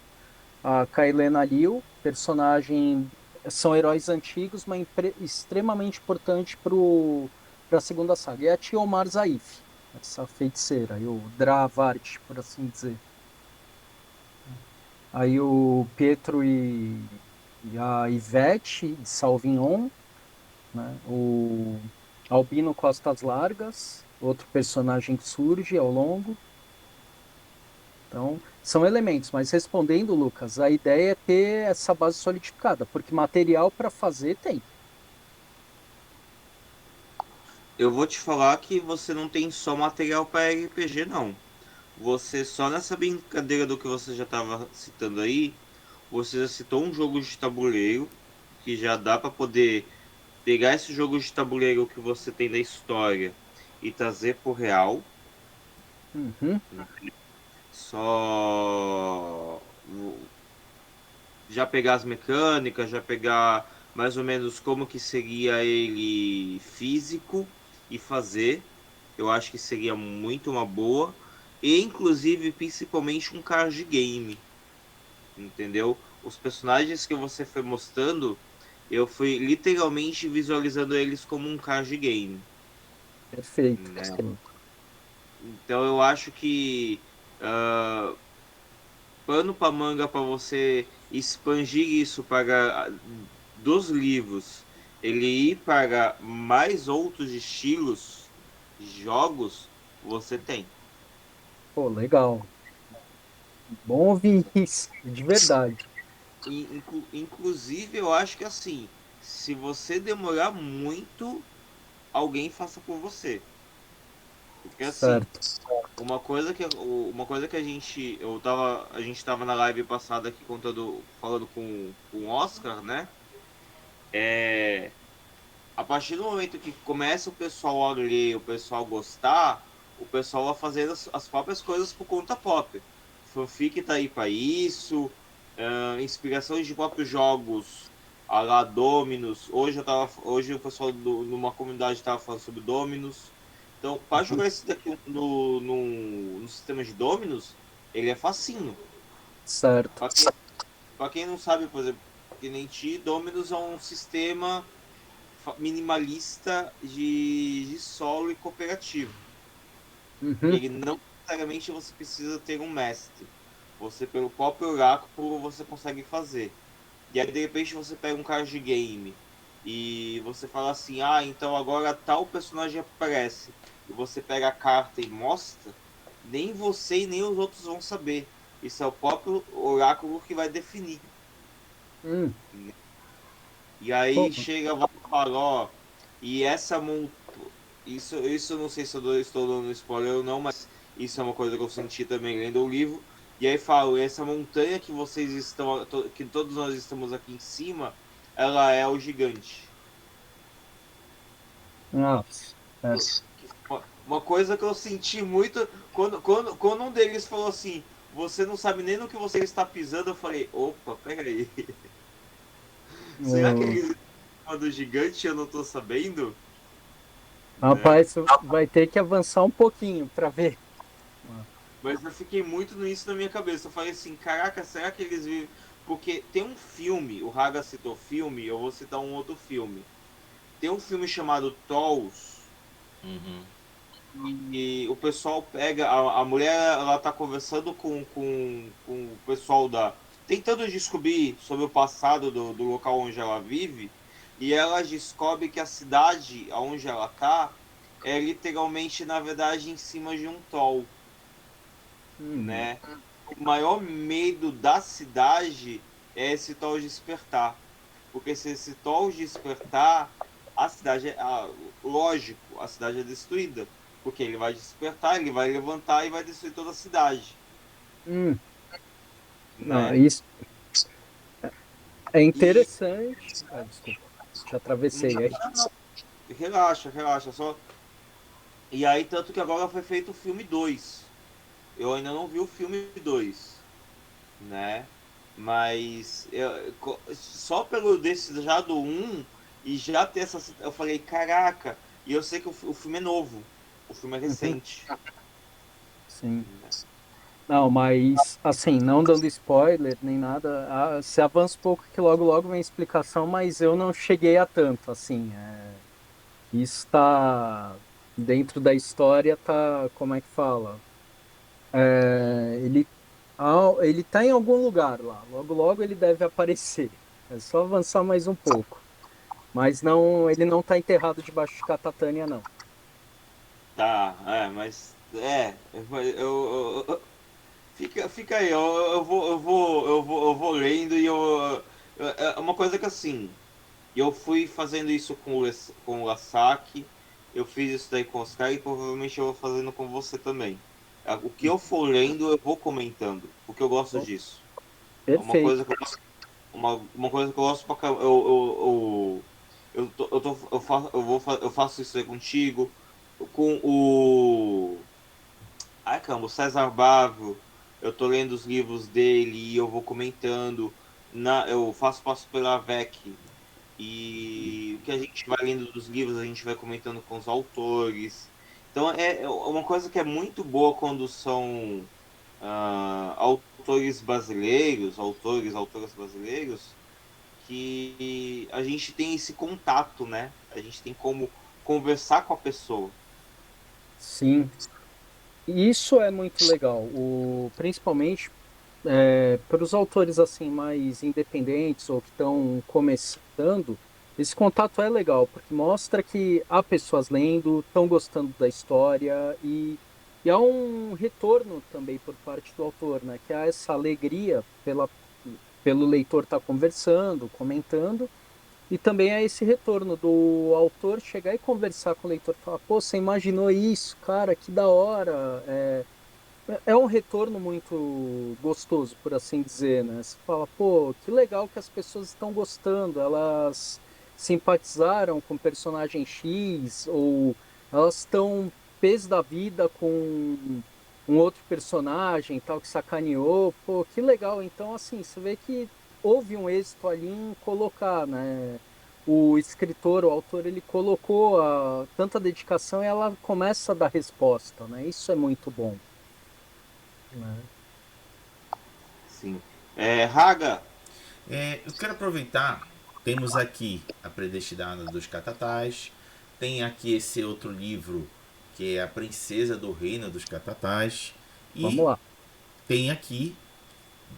A Kailena Liu, personagem. São heróis antigos, mas extremamente importante para a segunda saga. E a Tiomar Zaif, essa feiticeira, e o Dravart, por assim dizer. Aí o Pietro e a Ivete de Salvignon, né? O Albino Costas Largas, outro personagem que surge ao longo. Então, são elementos, mas respondendo, Lucas, a ideia é ter essa base solidificada, porque material para fazer tem. Eu vou te falar que você não tem só material para RPG, não. Você só nessa brincadeira do que você já estava citando aí, você já citou um jogo de tabuleiro que já dá para poder pegar esse jogo de tabuleiro que você tem da história e trazer pro real. Uhum. Só já pegar as mecânicas, já pegar mais ou menos como que seria ele físico e fazer. Eu acho que seria muito uma boa. E inclusive, principalmente um card game. Entendeu? Os personagens que você foi mostrando, eu fui literalmente visualizando eles como um card game. Perfeito. Né? Sim. Então eu acho que pano para manga para você expandir isso para dos livros, ele ir para mais outros estilos de jogos, você tem. Pô, legal. Bom ouvir isso, de verdade. Inclusive, eu acho que assim, se você demorar muito, alguém faça por você. Porque assim, Certo. uma coisa que a gente tava na live passada aqui falando com o Oscar, né? É, a partir do momento que começa o pessoal a ler, o pessoal gostar, o pessoal vai fazer as próprias coisas por conta própria. Fanfic tá aí para isso, inspirações de próprios jogos, a lá Dominus. Hoje o pessoal numa comunidade estava falando sobre Dominus. Então, para Uhum. jogar esse daqui no sistema de Dominus, ele é facinho. Certo. Para quem não sabe, por exemplo, que nem ti, Dominus é um sistema minimalista de solo e cooperativo. Que Uhum. ele não necessariamente você precisa ter um mestre. Você, pelo próprio oráculo, você consegue fazer. E aí, de repente, você pega um card game e você fala assim: ah, então agora tal personagem aparece. E você pega a carta e mostra, nem você e nem os outros vão saber. Isso é o próprio oráculo que vai definir. Hum. E Pô, aí chega lá e fala: ó, e essa montanha. Isso eu não sei se estou dando spoiler ou não, mas isso é uma coisa que eu senti também lendo o livro. E aí falo, essa montanha que vocês estão, que todos nós estamos aqui em cima, ela é o gigante. nossa. É. Uma coisa que eu senti muito quando um deles falou assim, você não sabe nem no que você está pisando, eu falei, opa, pega aí. Será que O- eles estão do gigante e eu não tô sabendo? Né? Rapaz, vai ter que avançar um pouquinho para ver. Mas eu fiquei muito nisso na minha cabeça. Eu falei assim, caraca, será que eles vivem. Porque tem um filme, o Raga citou filme, eu vou citar um outro filme. Tem um filme chamado Trolls, Uhum. e o pessoal pega. A mulher, ela tá conversando com o pessoal da. Tentando descobrir sobre o passado do local onde ela vive, e ela descobre que a cidade onde ela tá é literalmente, na verdade, em cima de um troll, Uhum. né? O maior medo da cidade é esse tal despertar. Porque se esse tal despertar, a cidade é. Lógico, a cidade é destruída. Porque ele vai despertar, ele vai levantar e vai destruir toda a cidade. Hum. Não, Né? isso é E. interessante. Ah, desculpa, te atravessei aí. Relaxa, relaxa. Só. E aí, tanto que agora foi feito o filme 2. Eu ainda não vi o filme 2, né? Mas só pelo desse já do um e já ter essa. Eu falei, caraca, e eu sei que o filme é novo, o filme é Uhum. recente. Sim. Não, mas assim, não dando spoiler nem nada, se avança um pouco que logo logo vem explicação, mas eu não cheguei a tanto, assim, isso está dentro da história, tá, como é que fala? Ele ele tá em algum lugar lá, logo logo ele deve aparecer. É só avançar mais um pouco. Mas não, ele não tá enterrado debaixo de Catatânia, não. Tá, mas fica aí, eu vou lendo e é uma coisa que assim, eu fui fazendo isso com o Lasaki, eu fiz isso daí com os caras e provavelmente eu vou fazendo com você também. O que eu for lendo, eu vou comentando, porque eu gosto Bom, disso. É uma coisa perfeito. que eu gosto, uma coisa que eu gosto pra caramba. Eu faço isso aí contigo. com o. Ai, caramba, o César Bávio. Eu tô lendo os livros dele e eu vou comentando. Eu faço passo pela VEC. E o que a gente vai lendo dos livros, a gente vai comentando com os autores. Então é uma coisa que é muito boa quando são autores brasileiros, autoras brasileiros, que a gente tem esse contato, né? A gente tem como conversar com a pessoa. Sim, isso é muito legal. Principalmente para os autores assim mais independentes ou que estão começando, esse contato é legal, porque mostra que há pessoas lendo, estão gostando da história e há um retorno também por parte do autor, né? Que há essa alegria pelo leitor estar conversando, comentando, e também há esse retorno do autor chegar e conversar com o leitor, falar, pô, você imaginou isso, cara, que da hora. É um retorno muito gostoso, por assim dizer, né? Você fala, pô, que legal que as pessoas estão gostando, elas simpatizaram com o personagem X, ou elas estão pés da vida com um outro personagem tal que sacaneou, pô, que legal. Então, assim, você vê que houve um êxito ali em colocar, né? O escritor, o autor, ele colocou tanta dedicação e ela começa a dar resposta, né? Isso é muito bom, né? Sim. Raga, Eu quero aproveitar, temos aqui A Predestinada dos Catatais, tem aqui esse outro livro que é A Princesa do Reino dos Catatais, Vamos e lá. tem aqui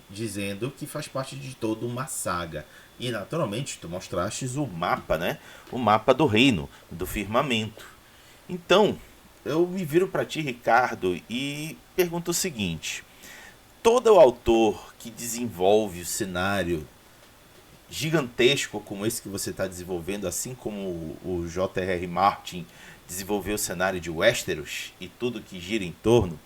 dizendo que faz parte de toda uma saga. E naturalmente tu mostrastes o mapa, né? O mapa do reino, do firmamento. Então, eu me viro para ti, Ricardo, e pergunto o seguinte: todo autor que desenvolve o cenário gigantesco como esse que você está desenvolvendo, assim como o J.R.R. Martin desenvolveu o cenário de Westeros e tudo que gira em torno,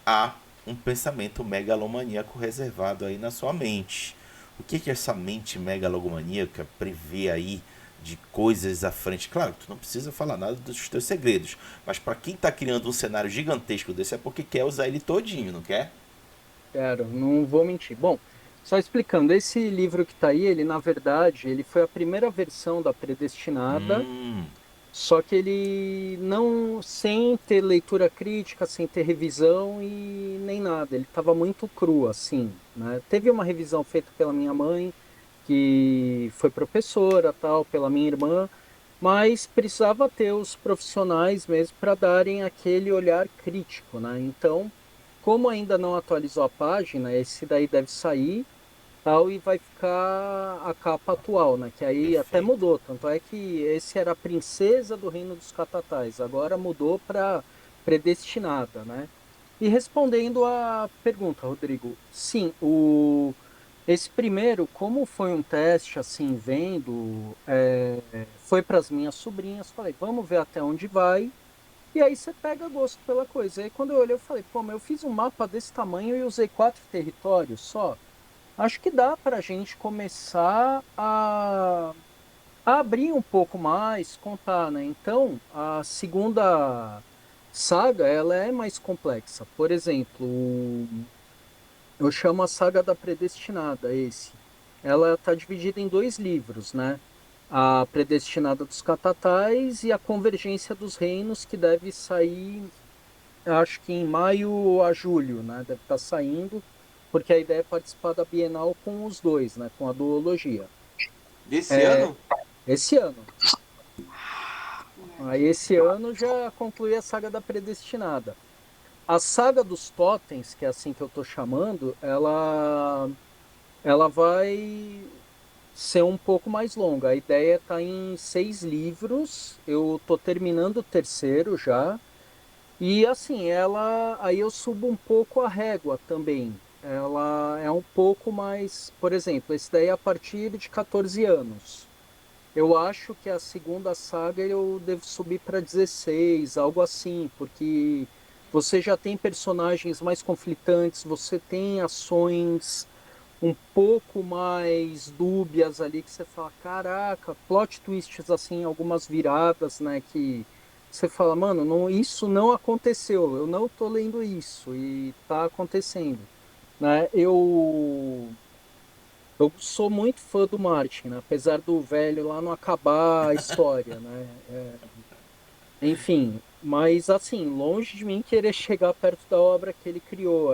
há um pensamento megalomaníaco reservado aí na sua mente. O que essa mente megalomaníaca prevê aí de coisas à frente? Claro, tu não precisa falar nada dos teus segredos, mas para quem está criando um cenário gigantesco desse é porque quer usar ele todinho, não quer? Quero, não vou mentir. Bom, só explicando, esse livro que está aí, ele na verdade, ele foi a primeira versão da Predestinada, Hum, só que ele não, sem ter leitura crítica, sem ter revisão e nem nada, ele estava muito cru, assim, né? Teve uma revisão feita pela minha mãe, que foi professora, tal, pela minha irmã, mas precisava ter os profissionais mesmo para darem aquele olhar crítico, né? Então, como ainda não atualizou a página, esse daí deve sair, tal, e vai ficar a capa atual, né? Que aí até perfeito. mudou, tanto é que esse era a Princesa do Reino dos Catatais, agora mudou para Predestinada, né? E respondendo à pergunta, Rodrigo, sim, esse primeiro, como foi um teste, assim, vendo, foi para as minhas sobrinhas, falei, vamos ver até onde vai, e aí você pega gosto pela coisa. E aí quando eu olhei, eu falei, pô, mas eu fiz um mapa desse tamanho e usei 4 territórios só. Acho que dá para a gente começar a abrir um pouco mais, contar, né? Então, a segunda saga, ela é mais complexa. Por exemplo, eu chamo a saga da Predestinada, esse. Ela está dividida em 2 livros, né? A Predestinada dos Catatais e a Convergência dos Reinos, que deve sair, acho que em maio a julho, né? Deve estar saindo, porque a ideia é participar da Bienal com os dois, né? Com a duologia. desse É, ano? esse ano. Aí esse ano já conclui a saga da Predestinada. A saga dos totens, que é assim que eu estou chamando, ela vai ser um pouco mais longa. A ideia está em 6 livros. Eu estou terminando o terceiro já. E assim, ela aí eu subo um pouco a régua também. Ela é um pouco mais, por exemplo, esse daí é a partir de 14 anos. Eu acho que a segunda saga eu devo subir para 16, algo assim, porque você já tem personagens mais conflitantes, você tem ações um pouco mais dúbias ali que você fala, caraca, plot twists assim, algumas viradas, né, que você fala, mano, não, isso não aconteceu, eu não tô lendo isso e tá acontecendo, né? Eu sou muito fã do Martin, né? Apesar do velho lá não acabar a história, né? Enfim, mas assim, longe de mim querer chegar perto da obra que ele criou.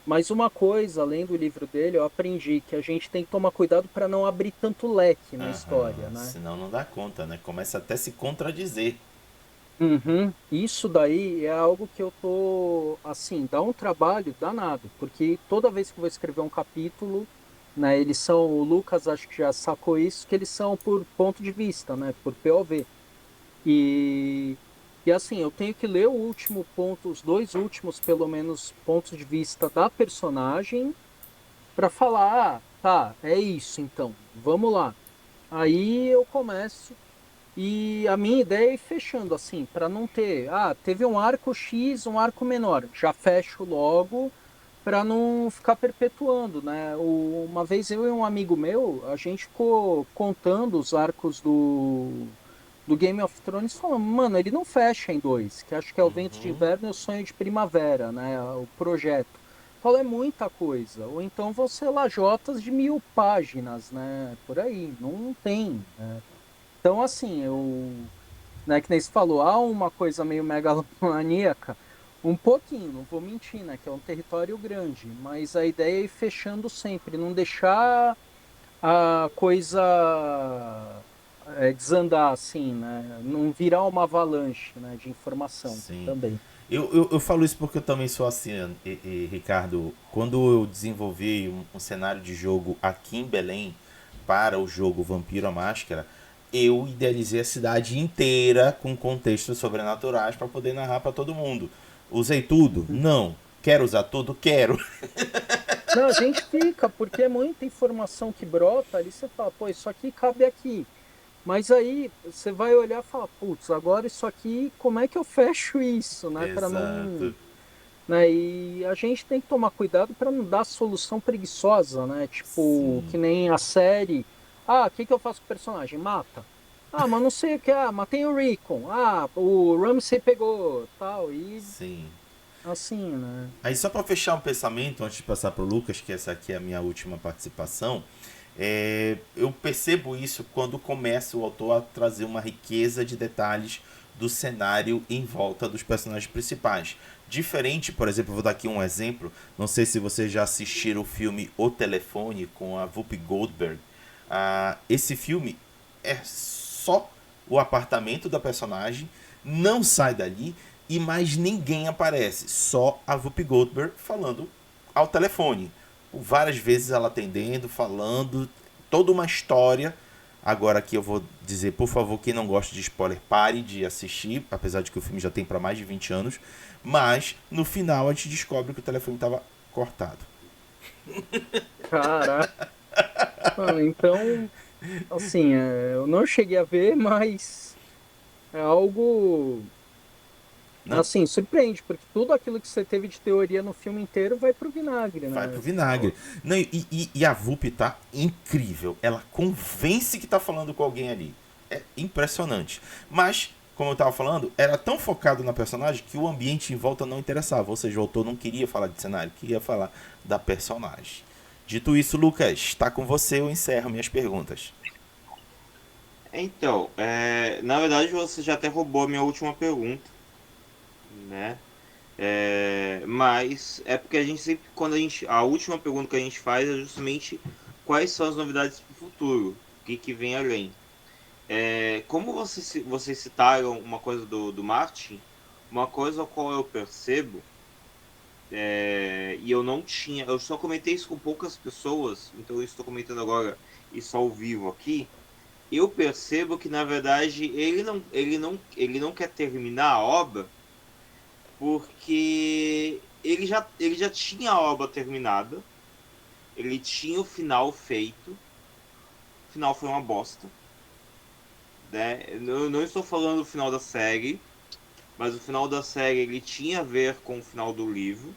Mas uma coisa, além do livro dele, eu aprendi que a gente tem que tomar cuidado para não abrir tanto leque na história, Aham, né? senão não dá conta, né? Começa até a se contradizer. Uhum. Isso daí é algo que eu tô, assim, dá um trabalho danado, porque toda vez que eu vou escrever um capítulo, né, eles são, o Lucas acho que já sacou isso, que eles são por ponto de vista, né, por POV. E, e assim, eu tenho que ler o último ponto, os dois últimos, pelo menos, pontos de vista da personagem, para falar, ah, tá, é isso então, vamos lá. Aí eu começo. E a minha ideia é ir fechando assim, para não ter, teve um arco X, um arco menor, já fecho logo para não ficar perpetuando, né? Uma vez eu e um amigo meu, a gente ficou contando os arcos do Game of Thrones, falando, mano, ele não fecha em dois, que acho que é o Vento de Uhum. Inverno e o Sonho de Primavera, né? O projeto. Fala, é muita coisa. Ou então você lajotas de 1000 páginas, né? Por aí, não tem, né? Então, assim, né, que nem você falou, há uma coisa meio megalomaníaca, um pouquinho, não vou mentir, né, que é um território grande, mas a ideia é ir fechando sempre, não deixar a coisa desandar, assim, né, não virar uma avalanche, né, de informação Sim. também. Eu falo isso porque eu também sou assim, Ricardo. Quando eu desenvolvi um cenário de jogo aqui em Belém para o jogo Vampiro à Máscara, eu idealizei a cidade inteira com contextos sobrenaturais para poder narrar para todo mundo. Usei tudo? Não. Quero usar tudo? Quero. Não, a gente fica, porque é muita informação que brota ali, você fala, pô, isso aqui cabe aqui. Mas aí você vai olhar e falar, putz, agora isso aqui, como é que eu fecho isso, né? Para Exato. não, né? E a gente tem que tomar cuidado para não dar solução preguiçosa, né? Tipo, que Sim, nem a série. Ah, o que que eu faço com o personagem? Mata. Ah, mas não sei o que. Ah, matei o Rickon. Ah, o Ramsay pegou, tal. E sim. assim, né? Aí só para fechar um pensamento, antes de passar para o Lucas, que essa aqui é a minha última participação, eu percebo isso quando começa o autor a trazer uma riqueza de detalhes do cenário em volta dos personagens principais. Diferente, por exemplo, vou dar aqui um exemplo, não sei se vocês já assistiram o filme O Telefone com a Whoopi Goldberg. Esse filme é só o apartamento da personagem, não sai dali e mais ninguém aparece, só a Whoopi Goldberg falando ao telefone. Várias vezes ela atendendo, falando, toda uma história. Agora aqui eu vou dizer, por favor, quem não gosta de spoiler, pare de assistir, apesar de que o filme já tem para mais de 20 anos. Mas no final a gente descobre que o telefone estava cortado. Caraca. Mano, então, assim, eu não cheguei a ver, mas é algo. Não, Assim, surpreende, porque tudo aquilo que você teve de teoria no filme inteiro vai pro vinagre, vai né? pro Você fala. vinagre. Não, e a Whoopi tá incrível. Ela convence que tá falando com alguém ali. É impressionante. Mas, como eu tava falando, era tão focado na personagem que o ambiente em volta não interessava. Ou seja, o autor não queria falar de cenário, queria falar da personagem. Dito isso, Lucas, está com você, eu encerro minhas perguntas. Então, na verdade você já até roubou a minha última pergunta, né? Mas é porque a gente sempre, a última pergunta que a gente faz é justamente quais são as novidades para o futuro, o que que vem além. Como vocês citaram uma coisa do Martin, uma coisa ao qual eu percebo, e eu não tinha, eu só comentei isso com poucas pessoas, então eu estou comentando agora isso ao vivo aqui. Eu percebo que na verdade ele não quer terminar a obra porque ele já tinha a obra terminada, ele tinha o final feito, o final foi uma bosta, né? Eu não estou falando do final da série, mas o final da série ele tinha a ver com o final do livro,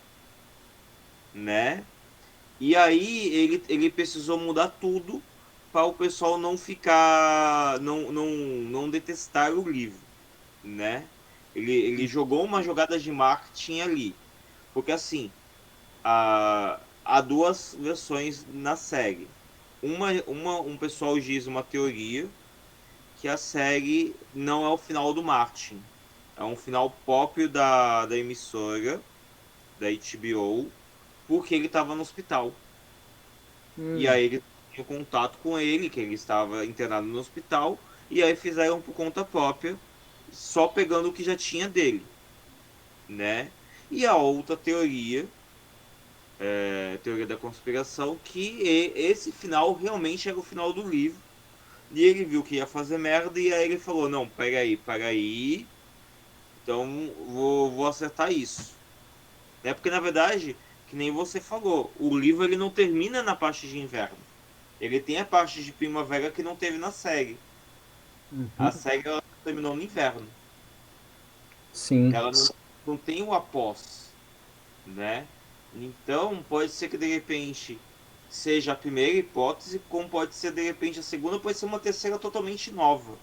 né? E aí ele precisou mudar tudo para o pessoal não ficar, não detestar o livro, né? Ele jogou uma jogada de marketing ali. Porque assim, há duas versões na série. Um pessoal diz uma teoria que a série não é o final do Martin. É um final próprio da emissora, da HBO, porque ele estava no hospital. E Hum, aí ele tinha contato com ele, que ele estava internado no hospital, e aí fizeram por conta própria, só pegando o que já tinha dele, né? E a outra teoria, teoria da conspiração, que esse final realmente era o final do livro. E ele viu que ia fazer merda, e aí ele falou, não, peraí, então vou acertar isso. Né? Porque na verdade, que nem você falou, o livro ele não termina na parte de inverno. Ele tem a parte de primavera que não teve na série. A uhum, série ela terminou no inverno. sim. Ela não tem o após, né? Então, pode ser que de repente seja a primeira hipótese, como pode ser de repente a segunda, pode ser uma terceira totalmente nova,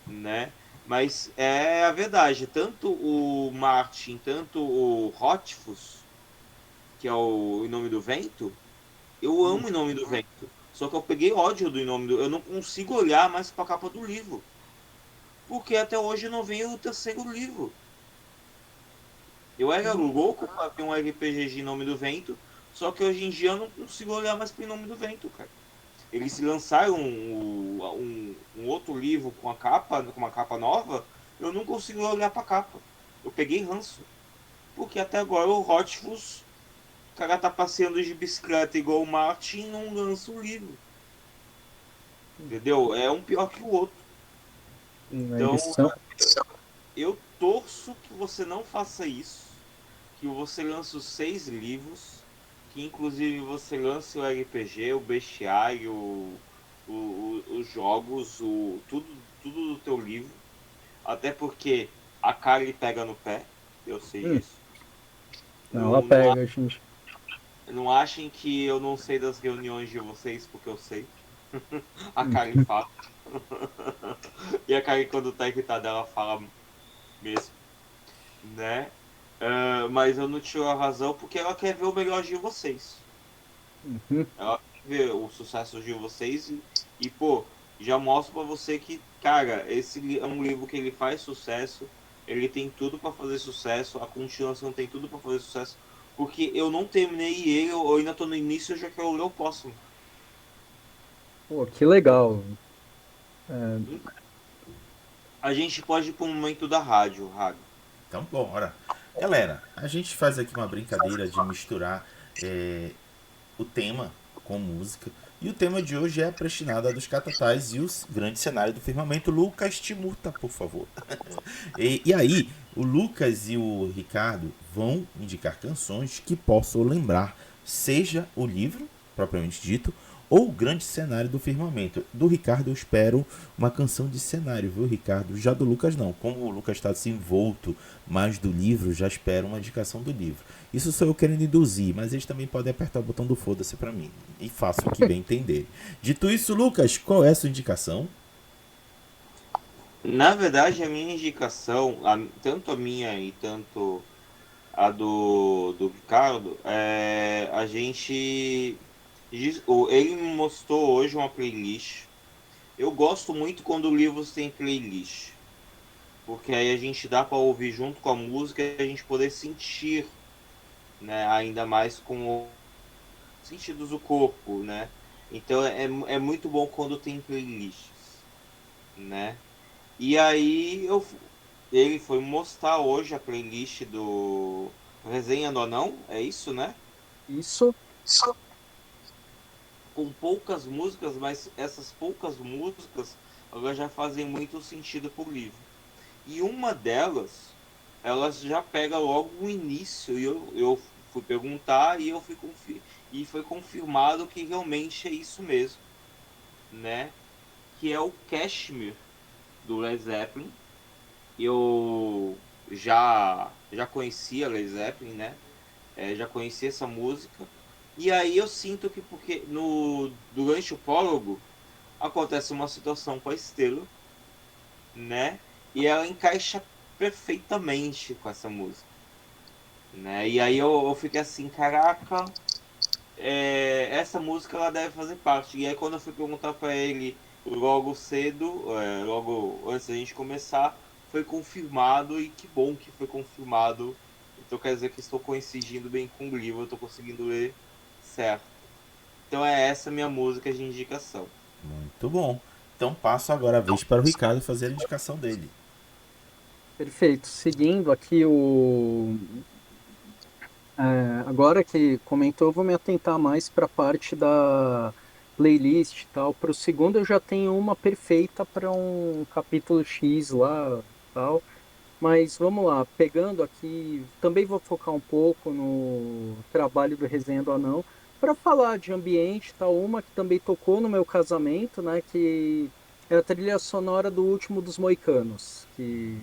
né? Mas é a verdade, tanto o Martin, tanto o Rothfuss, que é o Em Nome do Vento, eu Hum. amo Em Nome do Vento. Só que eu peguei ódio do Em Nome do... Eu não consigo olhar mais para a capa do livro. Porque até hoje não veio o terceiro livro. Eu era louco para ver um RPG de Em Nome do Vento, só que hoje em dia eu não consigo olhar mais para Em Nome do Vento, cara. Eles lançaram um outro livro com uma capa nova, eu não consigo olhar para a capa. Eu peguei ranço. Porque até agora o Rothfuss, o cara tá passeando de bicicleta igual o Martin e não lança o livro. Entendeu? É um pior que o outro. Então, Eles são. eu torço que você não faça isso, que você lance os 6 livros, que inclusive você lance o RPG, o bestiário, os jogos, tudo do teu livro. Até porque a Kali pega no pé, eu sei Hum, disso. ela Não, pega, gente. não achem que eu não sei das reuniões de vocês, porque eu sei. A Hum, Kali fala. E a Kali, quando tá irritada, ela fala mesmo, né? Mas eu não tiro a razão porque ela quer ver o melhor de vocês. uhum. Ela quer ver o sucesso de vocês pô, já mostro pra você que, cara, esse é um livro que ele faz sucesso, ele tem tudo pra fazer sucesso, a continuação tem tudo pra fazer sucesso, porque eu não terminei ele, eu ainda tô no início, eu já quero ler o próximo. Pô, que legal. É, A gente pode ir pro momento da rádio, Raga. Então, bora. Galera, a gente faz aqui uma brincadeira de misturar é, o tema com música. E o tema de hoje é a Prestinada dos Catatais e o grande cenário do firmamento. Lucas Timurta, por favor. E aí, o Lucas e o Ricardo vão indicar canções que possam lembrar, seja o livro, propriamente dito, ou o grande cenário do firmamento. Do Ricardo eu espero uma canção de cenário, viu, Ricardo? Já do Lucas não. Como o Lucas está assim envolto mais do livro, já espero uma indicação do livro. Isso sou eu querendo induzir, mas eles também podem apertar o botão do foda-se pra mim. E faço o que bem entender. Dito isso, Lucas, qual é a sua indicação? Na verdade, a minha indicação, tanto a minha e tanto a do Ricardo, a gente. Ele me mostrou hoje uma playlist. Eu gosto muito quando livros têm playlist, porque aí a gente dá para ouvir junto com a música e a gente poder sentir, né, ainda mais com os sentidos do corpo, né? Então é muito bom quando tem playlists, né? E aí ele foi mostrar hoje a playlist do Resenha do Anão, é isso, né? isso. Com poucas músicas, mas essas poucas músicas elas já fazem muito sentido pro livro. E uma delas, elas já pega logo o início, e eu fui perguntar e e foi confirmado que realmente é isso mesmo, né? Que é o Kashmir do Led Zeppelin. Eu já conhecia Led Zeppelin, né? Já conhecia essa música. E aí eu sinto que porque durante o prólogo acontece uma situação com a Estrela, né? e ela encaixa perfeitamente com essa música, né? E aí eu fiquei assim, caraca, essa música ela deve fazer parte. E aí quando eu fui perguntar para ele logo cedo, logo antes da gente começar, foi confirmado, e que bom que foi confirmado. Então quer dizer que estou coincidindo bem com o livro, eu estou conseguindo ler certo. Então é essa minha música de indicação. Muito bom. Então passo agora a vez para o Ricardo fazer a indicação dele. Perfeito. Seguindo aqui agora que comentou, eu vou me atentar mais para a parte da playlist e tal. Para o segundo, eu já tenho uma perfeita para um capítulo X lá, tal. Mas vamos lá, pegando aqui, também vou focar um pouco no trabalho do Resenha do Anão, para falar de ambiente, tal, uma que também tocou no meu casamento, né, que é a trilha sonora do Último dos Moicanos, que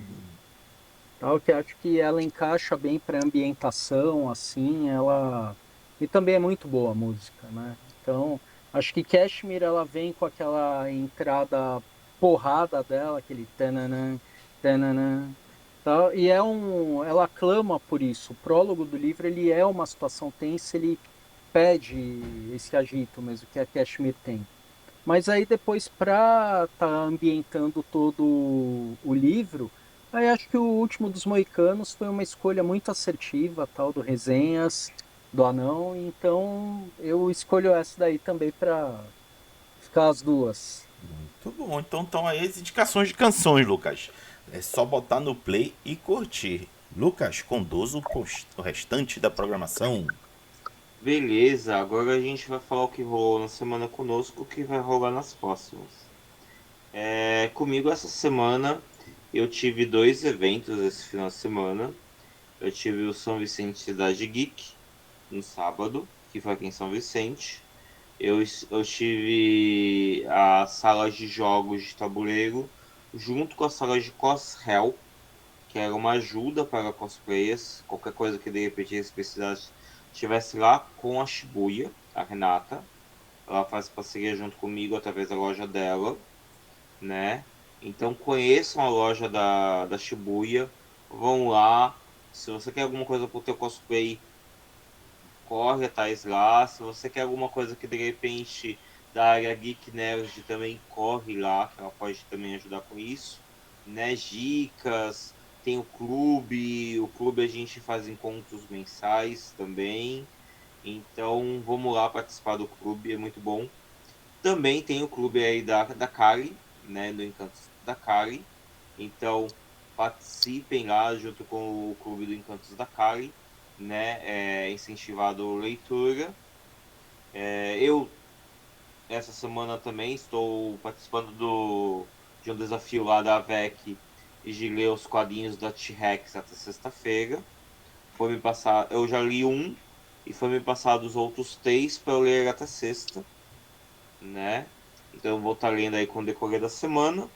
acho que ela encaixa bem para ambientação, assim, ela e também é muito boa a música, né? Então, acho que Kashmir ela vem com aquela entrada porrada dela, aquele tananã, tananã, tal, e ela clama por isso. O prólogo do livro ele é uma situação tensa, ele pede esse agito mesmo que a Kashmir tem. Mas aí depois, para estar ambientando todo o livro, aí acho que o Último dos Moicanos foi uma escolha muito assertiva, tal, do Resenhas, do Anão, então eu escolho essa daí também para ficar as duas. Muito bom. Então estão aí as indicações de canções, Lucas. É só botar no play e curtir. Lucas, conduza o restante da programação. Beleza, agora a gente vai falar o que rolou na semana conosco, o que vai rolar nas próximas. Comigo essa semana eu tive dois eventos esse final de semana. Eu tive o São Vicente Cidade Geek no sábado, que foi aqui em São Vicente. Eu tive a sala de jogos de tabuleiro junto com a sala de cos-hell, que era uma ajuda para cosplayers, qualquer coisa que de repente eles precisassem, estivesse lá com a Shibuya, a Renata. Ela faz parceria junto comigo através da loja dela, né? Então conheçam a loja da Shibuya, vão lá. Se você quer alguma coisa pro teu cosplay, corre atrás lá. Se você quer alguma coisa que de repente da área Geek Nerd, também corre lá, que ela pode também ajudar com isso, né? Dicas, tem o clube a gente faz encontros mensais também. Então vamos lá participar do clube, é muito bom. Também tem o clube aí da Kali, né? Do Encantos da Kali. Então participem lá junto com o clube do Encantos da Kali, né? Incentivado leitura. Eu essa semana também estou participando de um desafio lá da AVEC de ler os quadrinhos da T-Rex até sexta-feira. Foi me passar, eu já li um e foi me passado os outros três para eu ler até sexta, né? Então eu vou estar lendo aí com o decorrer da semana.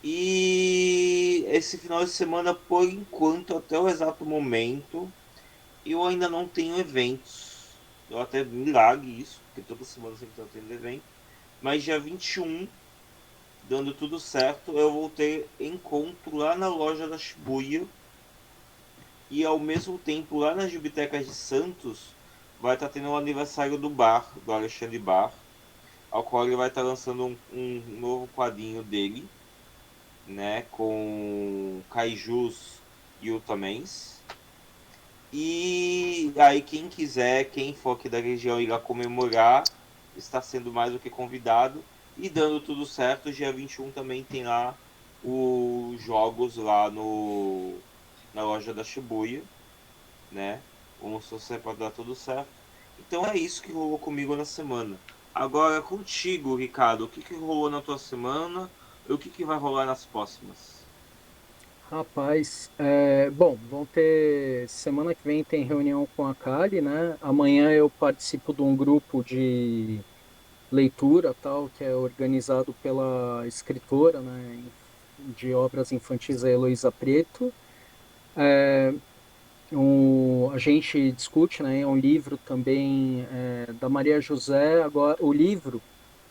E esse final de semana, por enquanto, até o exato momento, eu ainda não tenho eventos. Eu até me largue isso, porque toda semana eu sempre estou tendo evento. Mas dia 21, dando tudo certo, eu vou ter encontro lá na loja da Shibuya. E ao mesmo tempo, lá nas bibliotecas de Santos, vai estar tendo o aniversário do bar, do Alexandre Bar, ao qual ele vai estar lançando um novo quadrinho dele, né, com kaijus e ultramans. E aí quem quiser, quem for aqui da região ir lá comemorar, está sendo mais do que convidado. E dando tudo certo, dia 21 também tem lá os jogos lá na loja da Shibuya, né? Vamos torcer para dar tudo certo. Então é isso que rolou comigo na semana. Agora contigo, Ricardo, o que rolou na tua semana e o que vai rolar nas próximas? Rapaz, bom, vão ter. Semana que vem tem reunião com a Kali, né? Amanhã eu participo de um grupo de leitura, tal, que é organizado pela escritora, né, de obras infantis, a Heloísa Preto. A gente discute, né, é um livro também da Maria José. Agora, o livro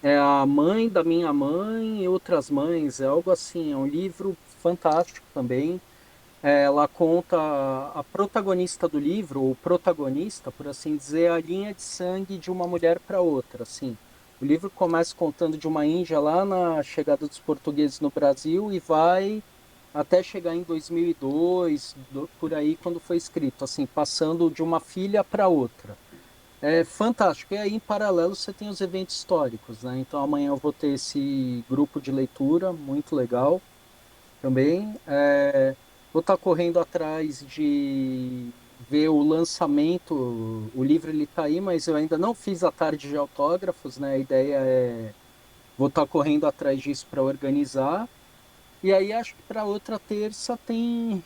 é A Mãe da Minha Mãe e Outras Mães, é algo assim, é um livro fantástico também. Ela conta a protagonista do livro, ou protagonista, por assim dizer, a linha de sangue de uma mulher para outra, assim. O livro começa contando de uma índia lá na chegada dos portugueses no Brasil e vai até chegar em 2002, por aí, quando foi escrito, assim, passando de uma filha para outra. É fantástico. E aí, em paralelo, você tem os eventos históricos, né? Então, amanhã eu vou ter esse grupo de leitura, muito legal também. Vou estar correndo atrás de ver o lançamento. O livro ele está aí, mas eu ainda não fiz a tarde de autógrafos, né? A ideia é vou estar correndo atrás disso para organizar. E aí acho que para outra terça tem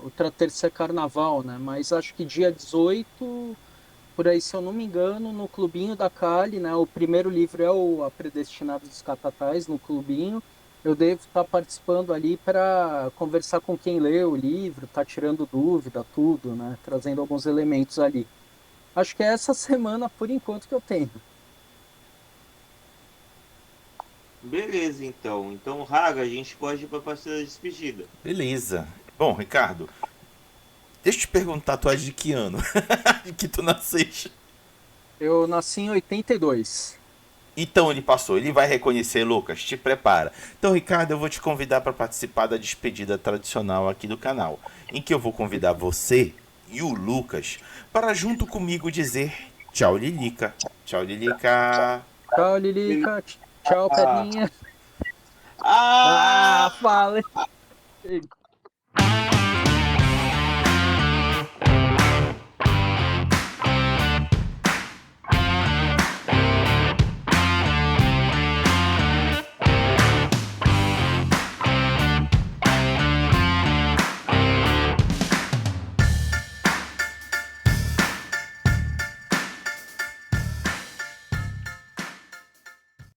outra terça é carnaval, né? Mas acho que dia 18 por aí, se eu não me engano, no Clubinho da Cali, né? O primeiro livro é o A Predestinado dos Catatais, no Clubinho. Eu devo estar participando ali para conversar com quem lê o livro, tá tirando dúvida, tudo, né? Trazendo alguns elementos ali. Acho que é essa semana, por enquanto, que eu tenho. Beleza, então. Então, Raga, a gente pode ir pra partida da despedida. Beleza. Bom, Ricardo, deixa eu te perguntar, tu é de que ano? De que tu nasceste? Eu nasci em 82. Então ele passou, ele vai reconhecer, Lucas, te prepara. Então, Ricardo, eu vou te convidar para participar da despedida tradicional aqui do canal, em que eu vou convidar você e o Lucas para junto comigo dizer tchau, Lilica. Tchau, Lilica. Tchau, Lilica. Tchau, Ah! Pedrinha. Ah! Ah, fala.